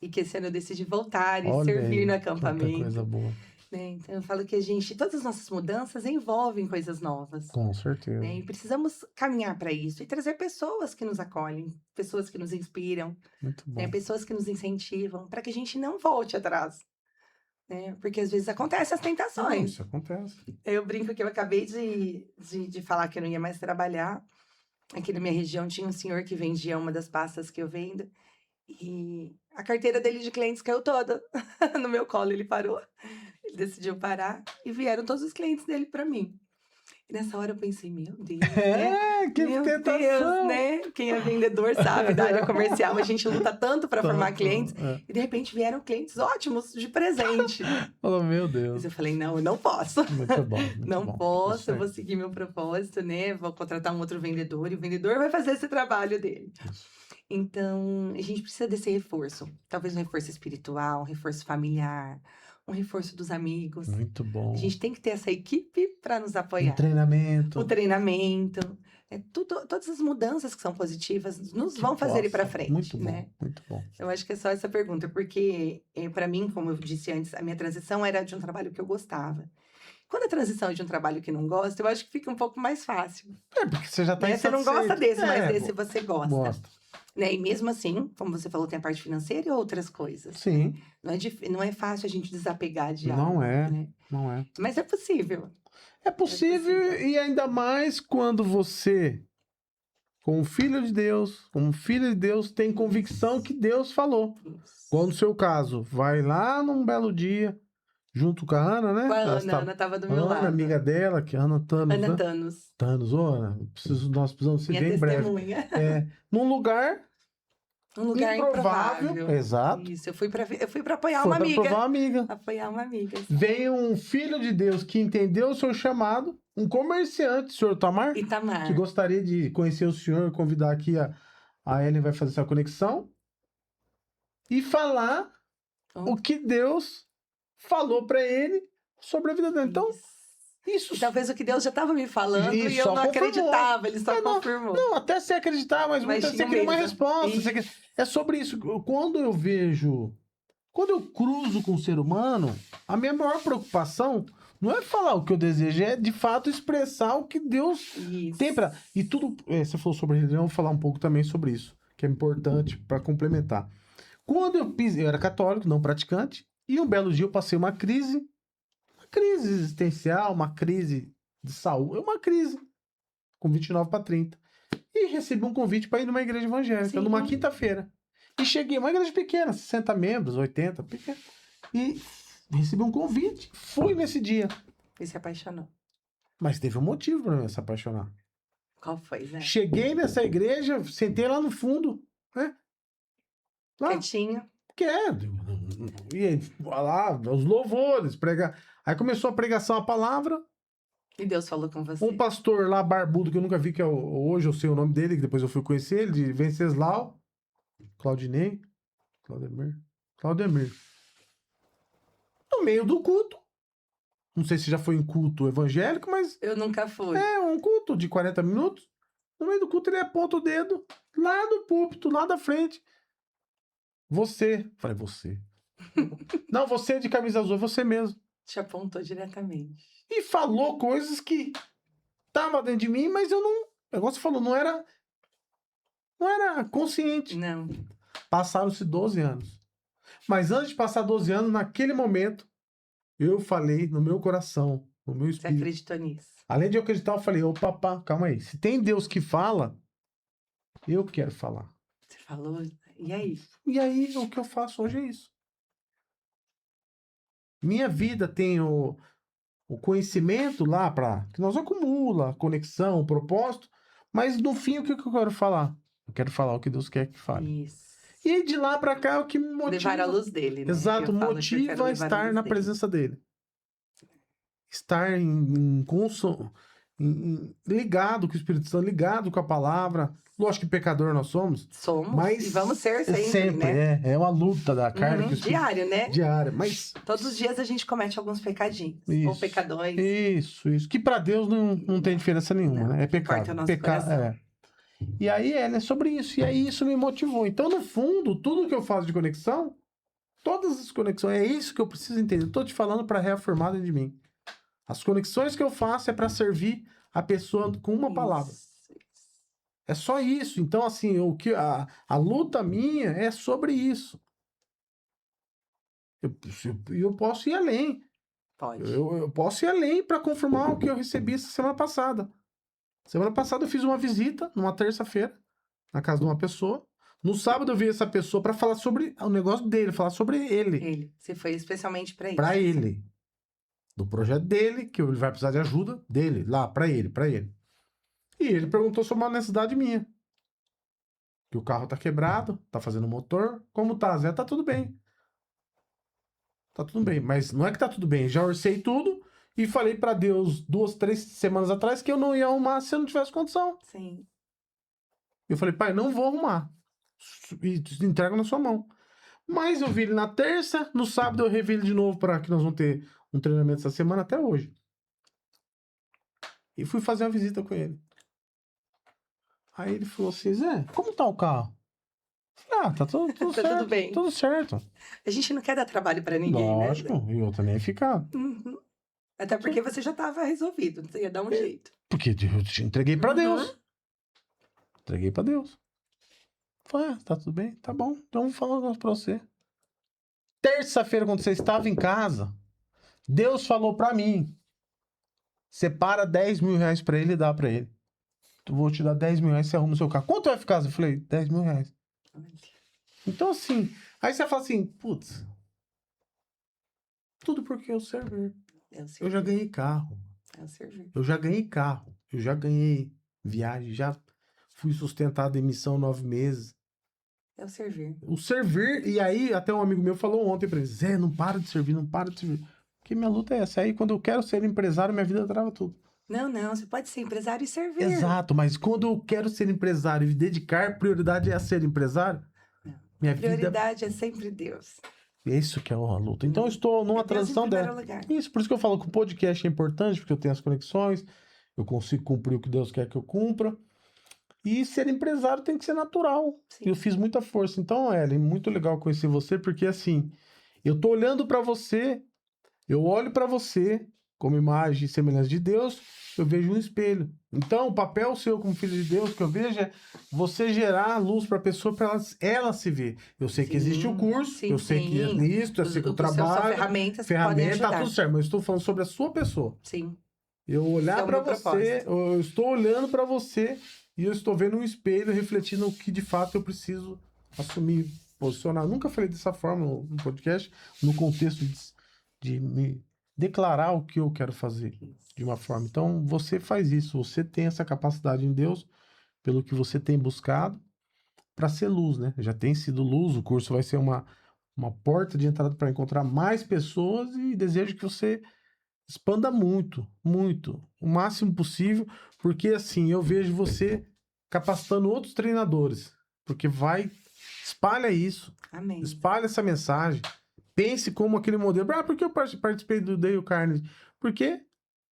e que esse ano eu decidi voltar e Olha servir aí, no quanta coisa acampamento. boa. Né? Então, eu falo que todas as nossas mudanças envolvem coisas novas. Com certeza. Né? E precisamos caminhar para isso e trazer pessoas que nos acolhem, pessoas que nos inspiram, Muito bom. né? Pessoas que nos incentivam, para que a gente não volte atrás. Né? Porque às vezes acontecem as Não, tentações. isso acontece. Eu brinco que eu acabei de falar que eu não ia mais trabalhar. Aqui na minha região tinha um senhor que vendia uma das pastas que eu vendo. E a carteira dele de clientes caiu toda no meu colo. Ele parou, ele decidiu parar e vieram todos os clientes dele para mim. E nessa hora eu pensei, meu Deus, né? Que Meu tentação! Deus, né? Quem é vendedor sabe, da área comercial, a gente luta tanto para formar clientes. E de repente vieram clientes ótimos de presente. Oh, meu Deus. Mas eu falei, não, eu não posso. Muito bom, muito Não bom. posso, Isso eu aí. vou seguir meu propósito, né? Vou contratar um outro vendedor e o vendedor vai fazer esse trabalho dele. Isso. Então, a gente precisa desse reforço. Talvez um reforço espiritual, um reforço familiar, um reforço dos amigos. Muito bom. A gente tem que ter essa equipe para nos apoiar. Um treinamento. O treinamento, todas as mudanças que são positivas nos vão fazer ir para frente, Muito bom, né? muito bom. Eu acho que é só essa pergunta, porque para mim, como eu disse antes, a minha transição era de um trabalho que eu gostava. Quando a transição é de um trabalho que não gosta, eu acho que fica um pouco mais fácil. Porque você já tá Né? Você não gosta insatisfeito. desse, mas desse você gosta. Gosta. Né? E mesmo assim, como você falou, tem a parte financeira e outras coisas. Sim, Não é fácil a gente desapegar de Não algo, é. né? não é. Mas é possível. É possível e ainda mais quando você, como filho de Deus, tem convicção que Deus falou. Isso. Igual no seu caso, vai lá num belo dia, junto com a Ana, né? Com a Elas Ana, a Ana estava do meu Ana, lado. amiga dela, que é a Ana Thanos, Ana né? Thanos, Thanos, ô Ana, nós precisamos se minha ver em breve. testemunha. Num lugar Um lugar improvável. Exato. Isso, eu fui pra apoiar Foi uma pra amiga. provar uma amiga. Apoiar uma amiga. Veio um filho de Deus que entendeu o seu chamado, um comerciante, senhor Tamar, Itamar. que gostaria de conhecer o senhor, convidar aqui a Ellen vai fazer essa conexão e falar o que Deus falou pra ele sobre a vida dele. Então, isso. E talvez o que Deus já estava me falando E e eu só não confirmou. acreditava, ele só confirmou. Não, até você acreditar, mas muitas vezes você tinha queria uma medo. resposta. É sobre isso. Quando eu cruzo com o ser humano, a minha maior preocupação não é falar o que eu desejo, é de fato expressar o que Deus Isso. tem pra... E tudo, você falou sobre religião, eu vou falar um pouco também sobre isso, que é importante para complementar. Quando eu era católico, não praticante, e um belo dia eu passei uma crise existencial, uma crise de saúde, uma crise, com 29 para 30. E recebi um convite para ir numa igreja evangélica, numa quinta-feira. E cheguei, uma igreja pequena, 60 membros, 80, pequena. E recebi um convite, fui nesse dia. E se apaixonou. Mas teve um motivo para eu se apaixonar. Qual foi, Zé? Cheguei nessa igreja, sentei lá no fundo, né? Lá, Quietinho. E lá, os louvores, pregar. Aí começou a pregação, a palavra. E Deus falou com você. Um pastor lá, barbudo, que eu nunca vi, que hoje eu sei o nome dele, que depois eu fui conhecer ele, de Venceslau, Claudemir. No meio do culto. Não sei se já foi em culto evangélico, mas... Eu nunca fui. É, um culto de 40 minutos. No meio do culto ele aponta o dedo, lá do púlpito, lá da frente. Você. Falei, você. Não, você de camisa azul, é você mesmo. Te apontou diretamente. E falou coisas que estavam dentro de mim, mas eu não... O negócio falou, não era consciente. Não. Passaram-se 12 anos. Mas antes de passar 12 anos, naquele momento, eu falei no meu coração, no meu Você espírito. acreditou nisso. Além de eu acreditar, eu falei, ô papá, calma aí. Se tem Deus que fala, eu quero falar. Você falou, e aí? E aí, o que eu faço hoje é isso. Minha vida tem o conhecimento lá que nós acumula, conexão, propósito, mas no fim, o que eu quero falar? Eu quero falar o que Deus quer que fale. Isso. E de lá pra cá é o que me motiva. Levar a luz dele, né? Exato, Eu falo que eu quero motiva a levar a estar luz na dele. presença dele. Estar ligado com o Espírito Santo, ligado com a palavra. Lógico que pecador nós somos. Somos, mas e vamos ser sempre, né? É uma luta da carne. Que o Espírito... Diário, né? Diária, mas... Todos os dias a gente comete alguns pecadinhos. Isso, ou pecadões. Isso. Que pra Deus não tem diferença nenhuma, Não, né? É pecado. importa o nosso coração. E aí é sobre isso. E aí isso me motivou. Então, no fundo, tudo que eu faço de conexão, todas as conexões, é isso que eu preciso entender. Eu tô te falando para reafirmar dentro de mim. As conexões que eu faço é para servir a pessoa com uma palavra. É só isso. Então, assim, a luta minha é sobre isso. Eu posso ir além. Pode. Eu posso ir além para confirmar o que eu recebi essa semana passada. Semana passada eu fiz uma visita, numa terça-feira, na casa de uma pessoa. No sábado eu vi essa pessoa para falar sobre o negócio dele, falar sobre ele. Você foi especialmente para isso. Para ele. Do projeto dele, que ele vai precisar de ajuda dele, lá, para ele. E ele perguntou sobre uma necessidade minha. Que o carro tá quebrado, tá fazendo motor. Como tá, Zé? Tá tudo bem. Tá tudo bem. Mas não é que tá tudo bem. Já orcei tudo e falei para Deus 2, 3 semanas atrás que eu não ia arrumar se eu não tivesse condição. Sim. Eu falei, pai, não vou arrumar. E entrego na sua mão. Mas eu vi ele na terça, no sábado eu revi ele de novo para que nós vamos ter um treinamento essa semana até hoje. E fui fazer uma visita com ele. Aí ele falou assim, Zé, como tá o carro? Eu falei, tá tudo Tá certo. tudo bem. Tudo certo. A gente não quer dar trabalho para ninguém, Lógico, né? e eu também ia ficar. Uhum. Até porque você já estava resolvido, você ia dar um jeito. Porque eu te entreguei para Deus. Entreguei para Deus. Falei, tá tudo bem? Tá bom. Então vou falar um negócio pra você. Terça-feira, quando você estava em casa, Deus falou pra mim, separa 10 mil reais pra ele e dá pra ele. Eu vou te dar 10 mil reais, você arruma o seu carro. Quanto vai ficar? Eu falei, 10 mil reais. Então assim, aí você fala assim, putz, tudo porque eu servi. Eu já ganhei carro. Eu já ganhei carro. Eu já ganhei viagem, já fui sustentado em missão 9 meses. É o servir. O servir, e aí até um amigo meu falou ontem pra ele, Zé, não para de servir, não para de servir. Porque minha luta é essa. Aí quando eu quero ser empresário, minha vida trava tudo. Não, você pode ser empresário e servir. Exato, mas quando eu quero ser empresário e dedicar prioridade a ser empresário, Não. minha A vida... prioridade é sempre Deus. É isso que é a luta. Então eu estou numa É Deus em transição primeiro dela. lugar. Isso, por isso que eu falo que o podcast é importante, porque eu tenho as conexões, eu consigo cumprir o que Deus quer que eu cumpra. E ser empresário tem que ser natural. Sim. Eu fiz muita força. Então, Ellen, muito legal conhecer você, porque assim, eu tô olhando para você, eu olho para você como imagem e semelhança de Deus, eu vejo um espelho. Então, o papel seu como filho de Deus que eu vejo é você gerar luz para a pessoa para ela se ver. Eu sei que existe o curso, eu sei que é isso, eu sei que o trabalho, São ferramentas que podem ferramenta, tá ajudar. tudo certo, mas eu estou falando sobre a sua pessoa. Sim. Eu olhar Esse é o para meu você, propósito. eu estou olhando para você e eu estou vendo um espelho refletindo o que de fato eu preciso assumir, posicionar. Eu nunca falei dessa forma no podcast, no contexto de me declarar o que eu quero fazer de uma forma. Então, você faz isso, você tem essa capacidade em Deus, pelo que você tem buscado, para ser luz, né? Já tem sido luz, o curso vai ser uma porta de entrada para encontrar mais pessoas e desejo que você expanda muito, muito, o máximo possível, porque assim, eu vejo você capacitando outros treinadores, porque espalha isso, Amém. espalha essa mensagem, pense como aquele modelo. Ah, por que eu participei do Dale Carnegie? Porque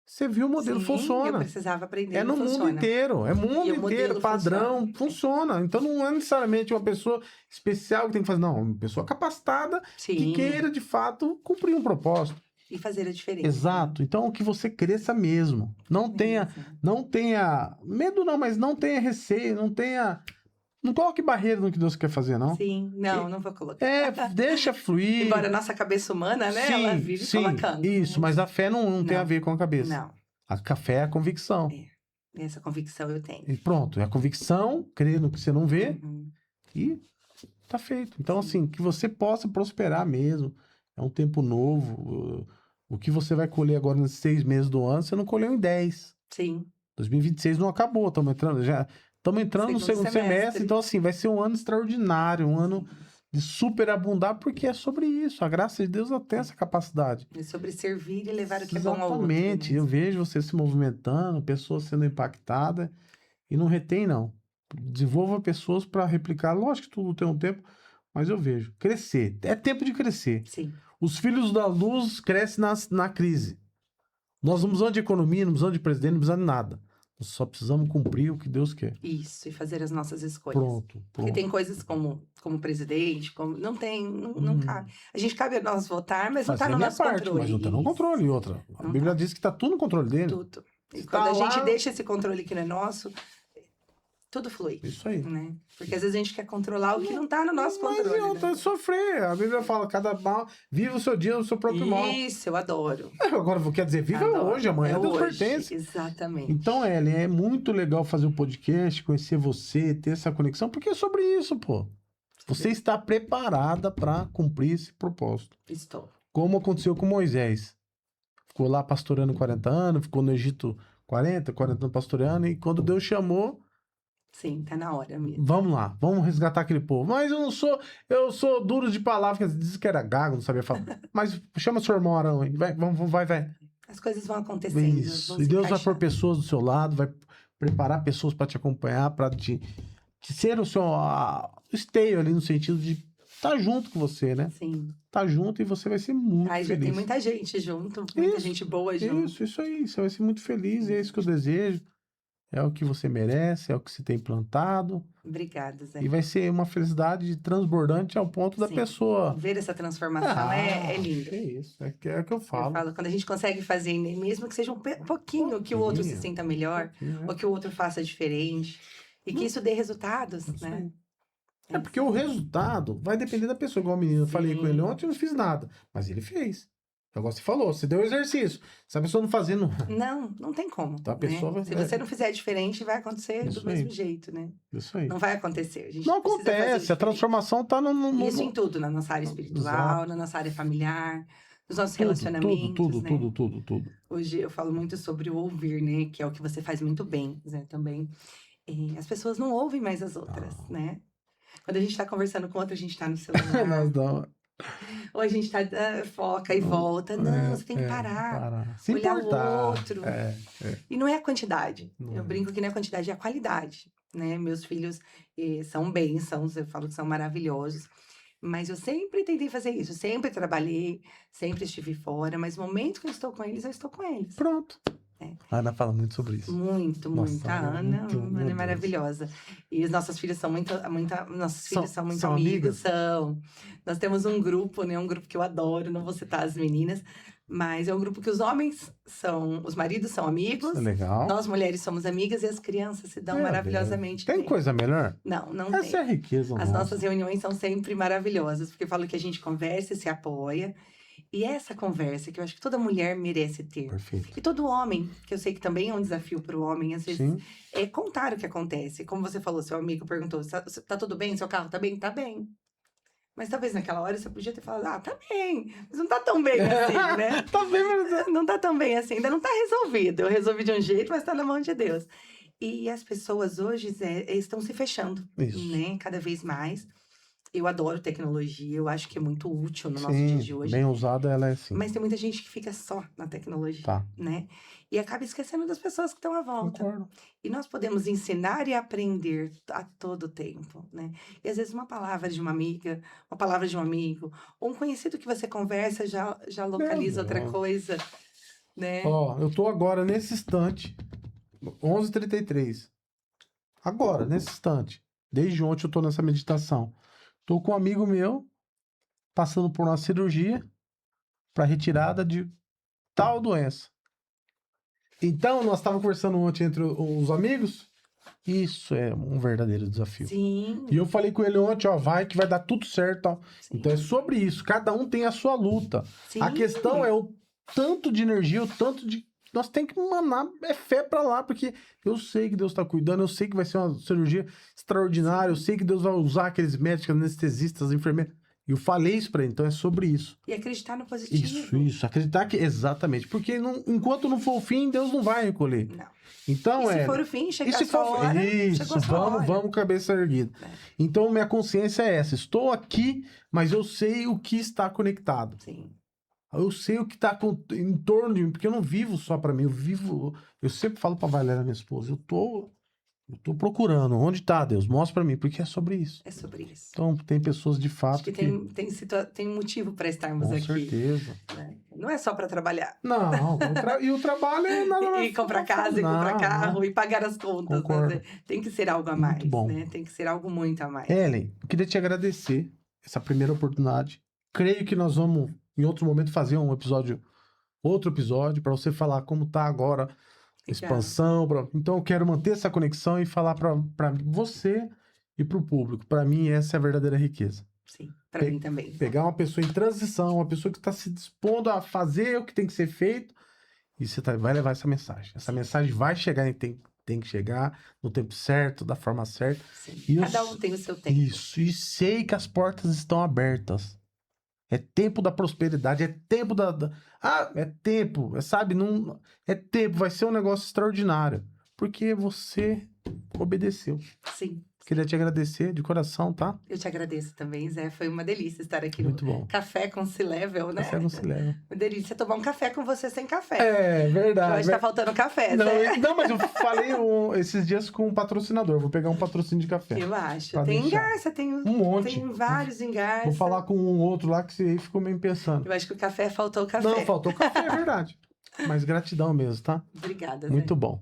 você viu o modelo, Sim, funciona. eu precisava aprender. É no mundo inteiro, é mundo E o inteiro, modelo padrão, funciona. Então não é necessariamente uma pessoa especial que tem que fazer, não, uma pessoa capacitada que Sim. queira de fato cumprir um propósito. E fazer a diferença. Exato. Então que você cresça mesmo. Não tenha medo não, mas não tenha receio, não coloque barreira no que Deus quer fazer, não. Sim, não vou colocar. Deixa fluir. Embora a nossa cabeça humana, né, Sim, ela vive colocando. Isso, mas a fé não tem a ver com a cabeça. Não. A fé é a convicção. Essa convicção eu tenho. E pronto, é a convicção, crer no que você não vê e tá feito. Então, assim, que você possa prosperar mesmo. É um tempo novo. O que você vai colher agora nesses 6 meses do ano, você não colheu em 10. Sim. 2026 não acabou, estamos entrando no segundo semestre, então assim, vai ser um ano extraordinário, um ano de superabundar, porque é sobre isso, a graça de Deus ela tem essa capacidade. É sobre servir e levar o que é bom ao outro. Exatamente, eu vejo você se movimentando, pessoas sendo impactadas, e não retém não. Desenvolva pessoas para replicar, lógico que tudo tem um tempo, mas eu vejo, crescer, é tempo de crescer. Sim. Os filhos da luz crescem na crise. Nós não precisamos de economia, não precisamos de presidente, não precisamos de nada. Nós só precisamos cumprir o que Deus quer. Isso, e fazer as nossas escolhas. Pronto. Porque tem coisas como presidente, não cabe. A gente cabe a nós votar, mas não está no nosso controle. Mas não está no controle. Outra. A Bíblia diz que está tudo no controle dele. Tudo. E quando a gente deixa esse controle que não é nosso, tudo flui. Isso aí. Né? Porque às vezes a gente quer controlar o que não está no nosso controle. Mas sofrer. A Bíblia fala, cada mal, viva o seu dia no seu próprio mal. Isso, eu adoro. Agora, quer dizer, viva hoje, amanhã Deus pertence. Exatamente. Então, Ellen, é muito legal fazer o podcast, conhecer você, ter essa conexão, porque é sobre isso, pô. Você está preparada para cumprir esse propósito. Estou. Como aconteceu com Moisés. Ficou lá pastoreando 40 anos, ficou no Egito 40 anos pastoreando, e quando Deus chamou... Sim, tá na hora mesmo. Vamos lá, vamos resgatar aquele povo. Mas eu sou duro de palavras, diz que era gago, não sabia falar. Mas chama seu irmão Arão aí, vai. As coisas vão acontecendo. Isso, e Deus vai pôr pessoas do seu lado, vai preparar pessoas para te acompanhar, para te ser o seu esteio ali, no sentido de estar junto com você, né? Sim. Tá junto e você vai ser muito feliz. Já tem muita gente junto, muita gente boa junto. Isso aí, você vai ser muito feliz, é isso que eu desejo. É o que você merece, é o que você tem plantado. Obrigada, Zé. E vai ser uma felicidade transbordante ao ponto da pessoa... Ver essa transformação é lindo. É isso, é o que eu falo. Eu falo, quando a gente consegue fazer, mesmo que seja um pouquinho, que o outro se sinta melhor, ou que o outro faça diferente, e que isso dê resultados, né? É porque o resultado vai depender da pessoa. Igual a menina, eu falei com ele ontem, eu não fiz nada. Mas ele fez. Agora você falou, você deu o exercício. Se a pessoa não fazer, não tem como. Então a pessoa vai... Se você não fizer diferente, vai acontecer do mesmo jeito, né? Isso aí. Não vai acontecer. A gente não acontece, a transformação tá no... Isso em tudo, na nossa área espiritual, na nossa área familiar, nos nossos relacionamentos, tudo. Hoje eu falo muito sobre o ouvir, né? Que é o que você faz muito bem, Zé, também. E as pessoas não ouvem mais as outras, né? Quando a gente tá conversando com outro, a gente tá no celular. Nós não. Ou a gente tá, foca e volta. Não, você tem que parar. Se Olhar importar. o outro. E não é a quantidade. Não Eu é. brinco que não é a quantidade, é a qualidade, né? Meus filhos são bênçãos, eu falo que são maravilhosos. Mas eu sempre tentei fazer isso. Sempre trabalhei, sempre estive fora. Mas no momento que eu estou com eles, eu estou com eles. Pronto. É. A Ana fala muito sobre isso. Muito, Nossa, muito. A Ana é Ana, muito, Ana meu é Deus. maravilhosa. E os nossos filhos são nossos filhos são muito são amigos, amigas? são. Nós temos um grupo, né? Um grupo que eu adoro, não vou citar as meninas, mas é um grupo que os homens são, os maridos são amigos, Legal. nós mulheres somos amigas e as crianças se dão Meu maravilhosamente Tem bem. coisa melhor? Não Essa é a tem. riqueza As nossa. nossas reuniões são sempre maravilhosas, porque eu falo que a gente conversa e se apoia. E essa conversa que eu acho que toda mulher merece ter. Perfeito. E todo homem, que eu sei que também é um desafio para o homem, às vezes, Sim. é contar o que acontece. Como você falou, seu amigo perguntou, tá tudo bem? Seu carro tá bem? Tá bem. Mas talvez naquela hora você podia ter falado, tá bem, mas não tá tão bem assim, né? Tá bem, mas... Não tá tão bem assim, ainda não tá resolvido. Eu resolvi de um jeito, mas tá na mão de Deus. E as pessoas hoje estão se fechando, Isso. né? Cada vez mais. Eu adoro tecnologia, eu acho que é muito útil no nosso dia de hoje. Bem usada ela é assim. Mas tem muita gente que fica só na tecnologia, Tá. né? E acaba esquecendo das pessoas que estão à volta. Concordo. E nós podemos ensinar e aprender a todo tempo, né? E às vezes uma palavra de uma amiga, uma palavra de um amigo, ou um conhecido que você conversa já localiza outra coisa, né? Ó, eu tô agora nesse instante, 11h33. Agora, nesse instante. Desde ontem eu tô nessa meditação. Tô com um amigo meu, passando por uma cirurgia para retirada de tal doença. Então, nós estávamos conversando ontem entre os amigos. Isso é um verdadeiro desafio. Sim. E eu falei com ele ontem, ó, vai que vai dar tudo certo. Ó. Então é sobre isso. Cada um tem a sua luta. Sim. A questão é o tanto de energia, o tanto de... Nós temos que mandar fé pra lá, porque eu sei que Deus tá cuidando, eu sei que vai ser uma cirurgia extraordinária, eu sei que Deus vai usar aqueles médicos, anestesistas, enfermeiros. E eu falei isso pra ele, então é sobre isso. E acreditar no positivo. Isso. Acreditar que... Exatamente. Porque enquanto não for o fim, Deus não vai recolher. Não. Então, E se for o fim, chegar a sua hora, isso, chegou a sua hora. vamos, cabeça erguida. É. Então, minha consciência é essa. Estou aqui, mas eu sei o que está conectado. Sim. Eu sei o que está em torno de mim, porque eu não vivo só para mim, eu sempre falo para Valéria, minha esposa, eu tô procurando, onde está Deus? Mostra para mim, porque é sobre isso. É sobre isso. Então, tem pessoas de fato Acho que tem motivo para estarmos com aqui. certeza. Né? Não é só para trabalhar. Não, e o trabalho é nada mais... E comprar casa, e comprar carro, e pagar as contas. Né? Tem que ser algo a mais. Muito bom. Né? Tem que ser algo muito a mais. Ellen, eu queria te agradecer essa primeira oportunidade. Creio que nós vamos, em outro momento, fazer outro episódio, para você falar como tá agora a expansão. Então, eu quero manter essa conexão e falar para você e para o público. Para mim, essa é a verdadeira riqueza. Sim, para mim também. Pegar uma pessoa em transição, uma pessoa que está se dispondo a fazer o que tem que ser feito, e você vai levar essa mensagem. Essa mensagem vai chegar e tem que chegar no tempo certo, da forma certa. Sim. Cada um tem o seu tempo. Isso, e sei que as portas estão abertas. É tempo da prosperidade, é tempo é tempo, sabe? Não, é tempo, vai ser um negócio extraordinário. Porque você obedeceu. Sim. Queria te agradecer de coração, tá? Eu te agradeço também, Zé. Foi uma delícia estar aqui Muito no bom. Café com C-Level, né? Café com C-Level. Uma delícia tomar um café com você sem café. É, verdade. Hoje tá faltando café, Zé. Não, mas eu falei esses dias com um patrocinador. Vou pegar um patrocínio de café. Eu acho. Pra Tem deixar. engarça, tem Um monte. Tem vários engarça. Vou falar com um outro lá que você ficou meio pensando. Eu acho que o café faltou o café. Não, faltou café, é verdade. Mas gratidão mesmo, tá? Obrigada, Zé. Muito bom.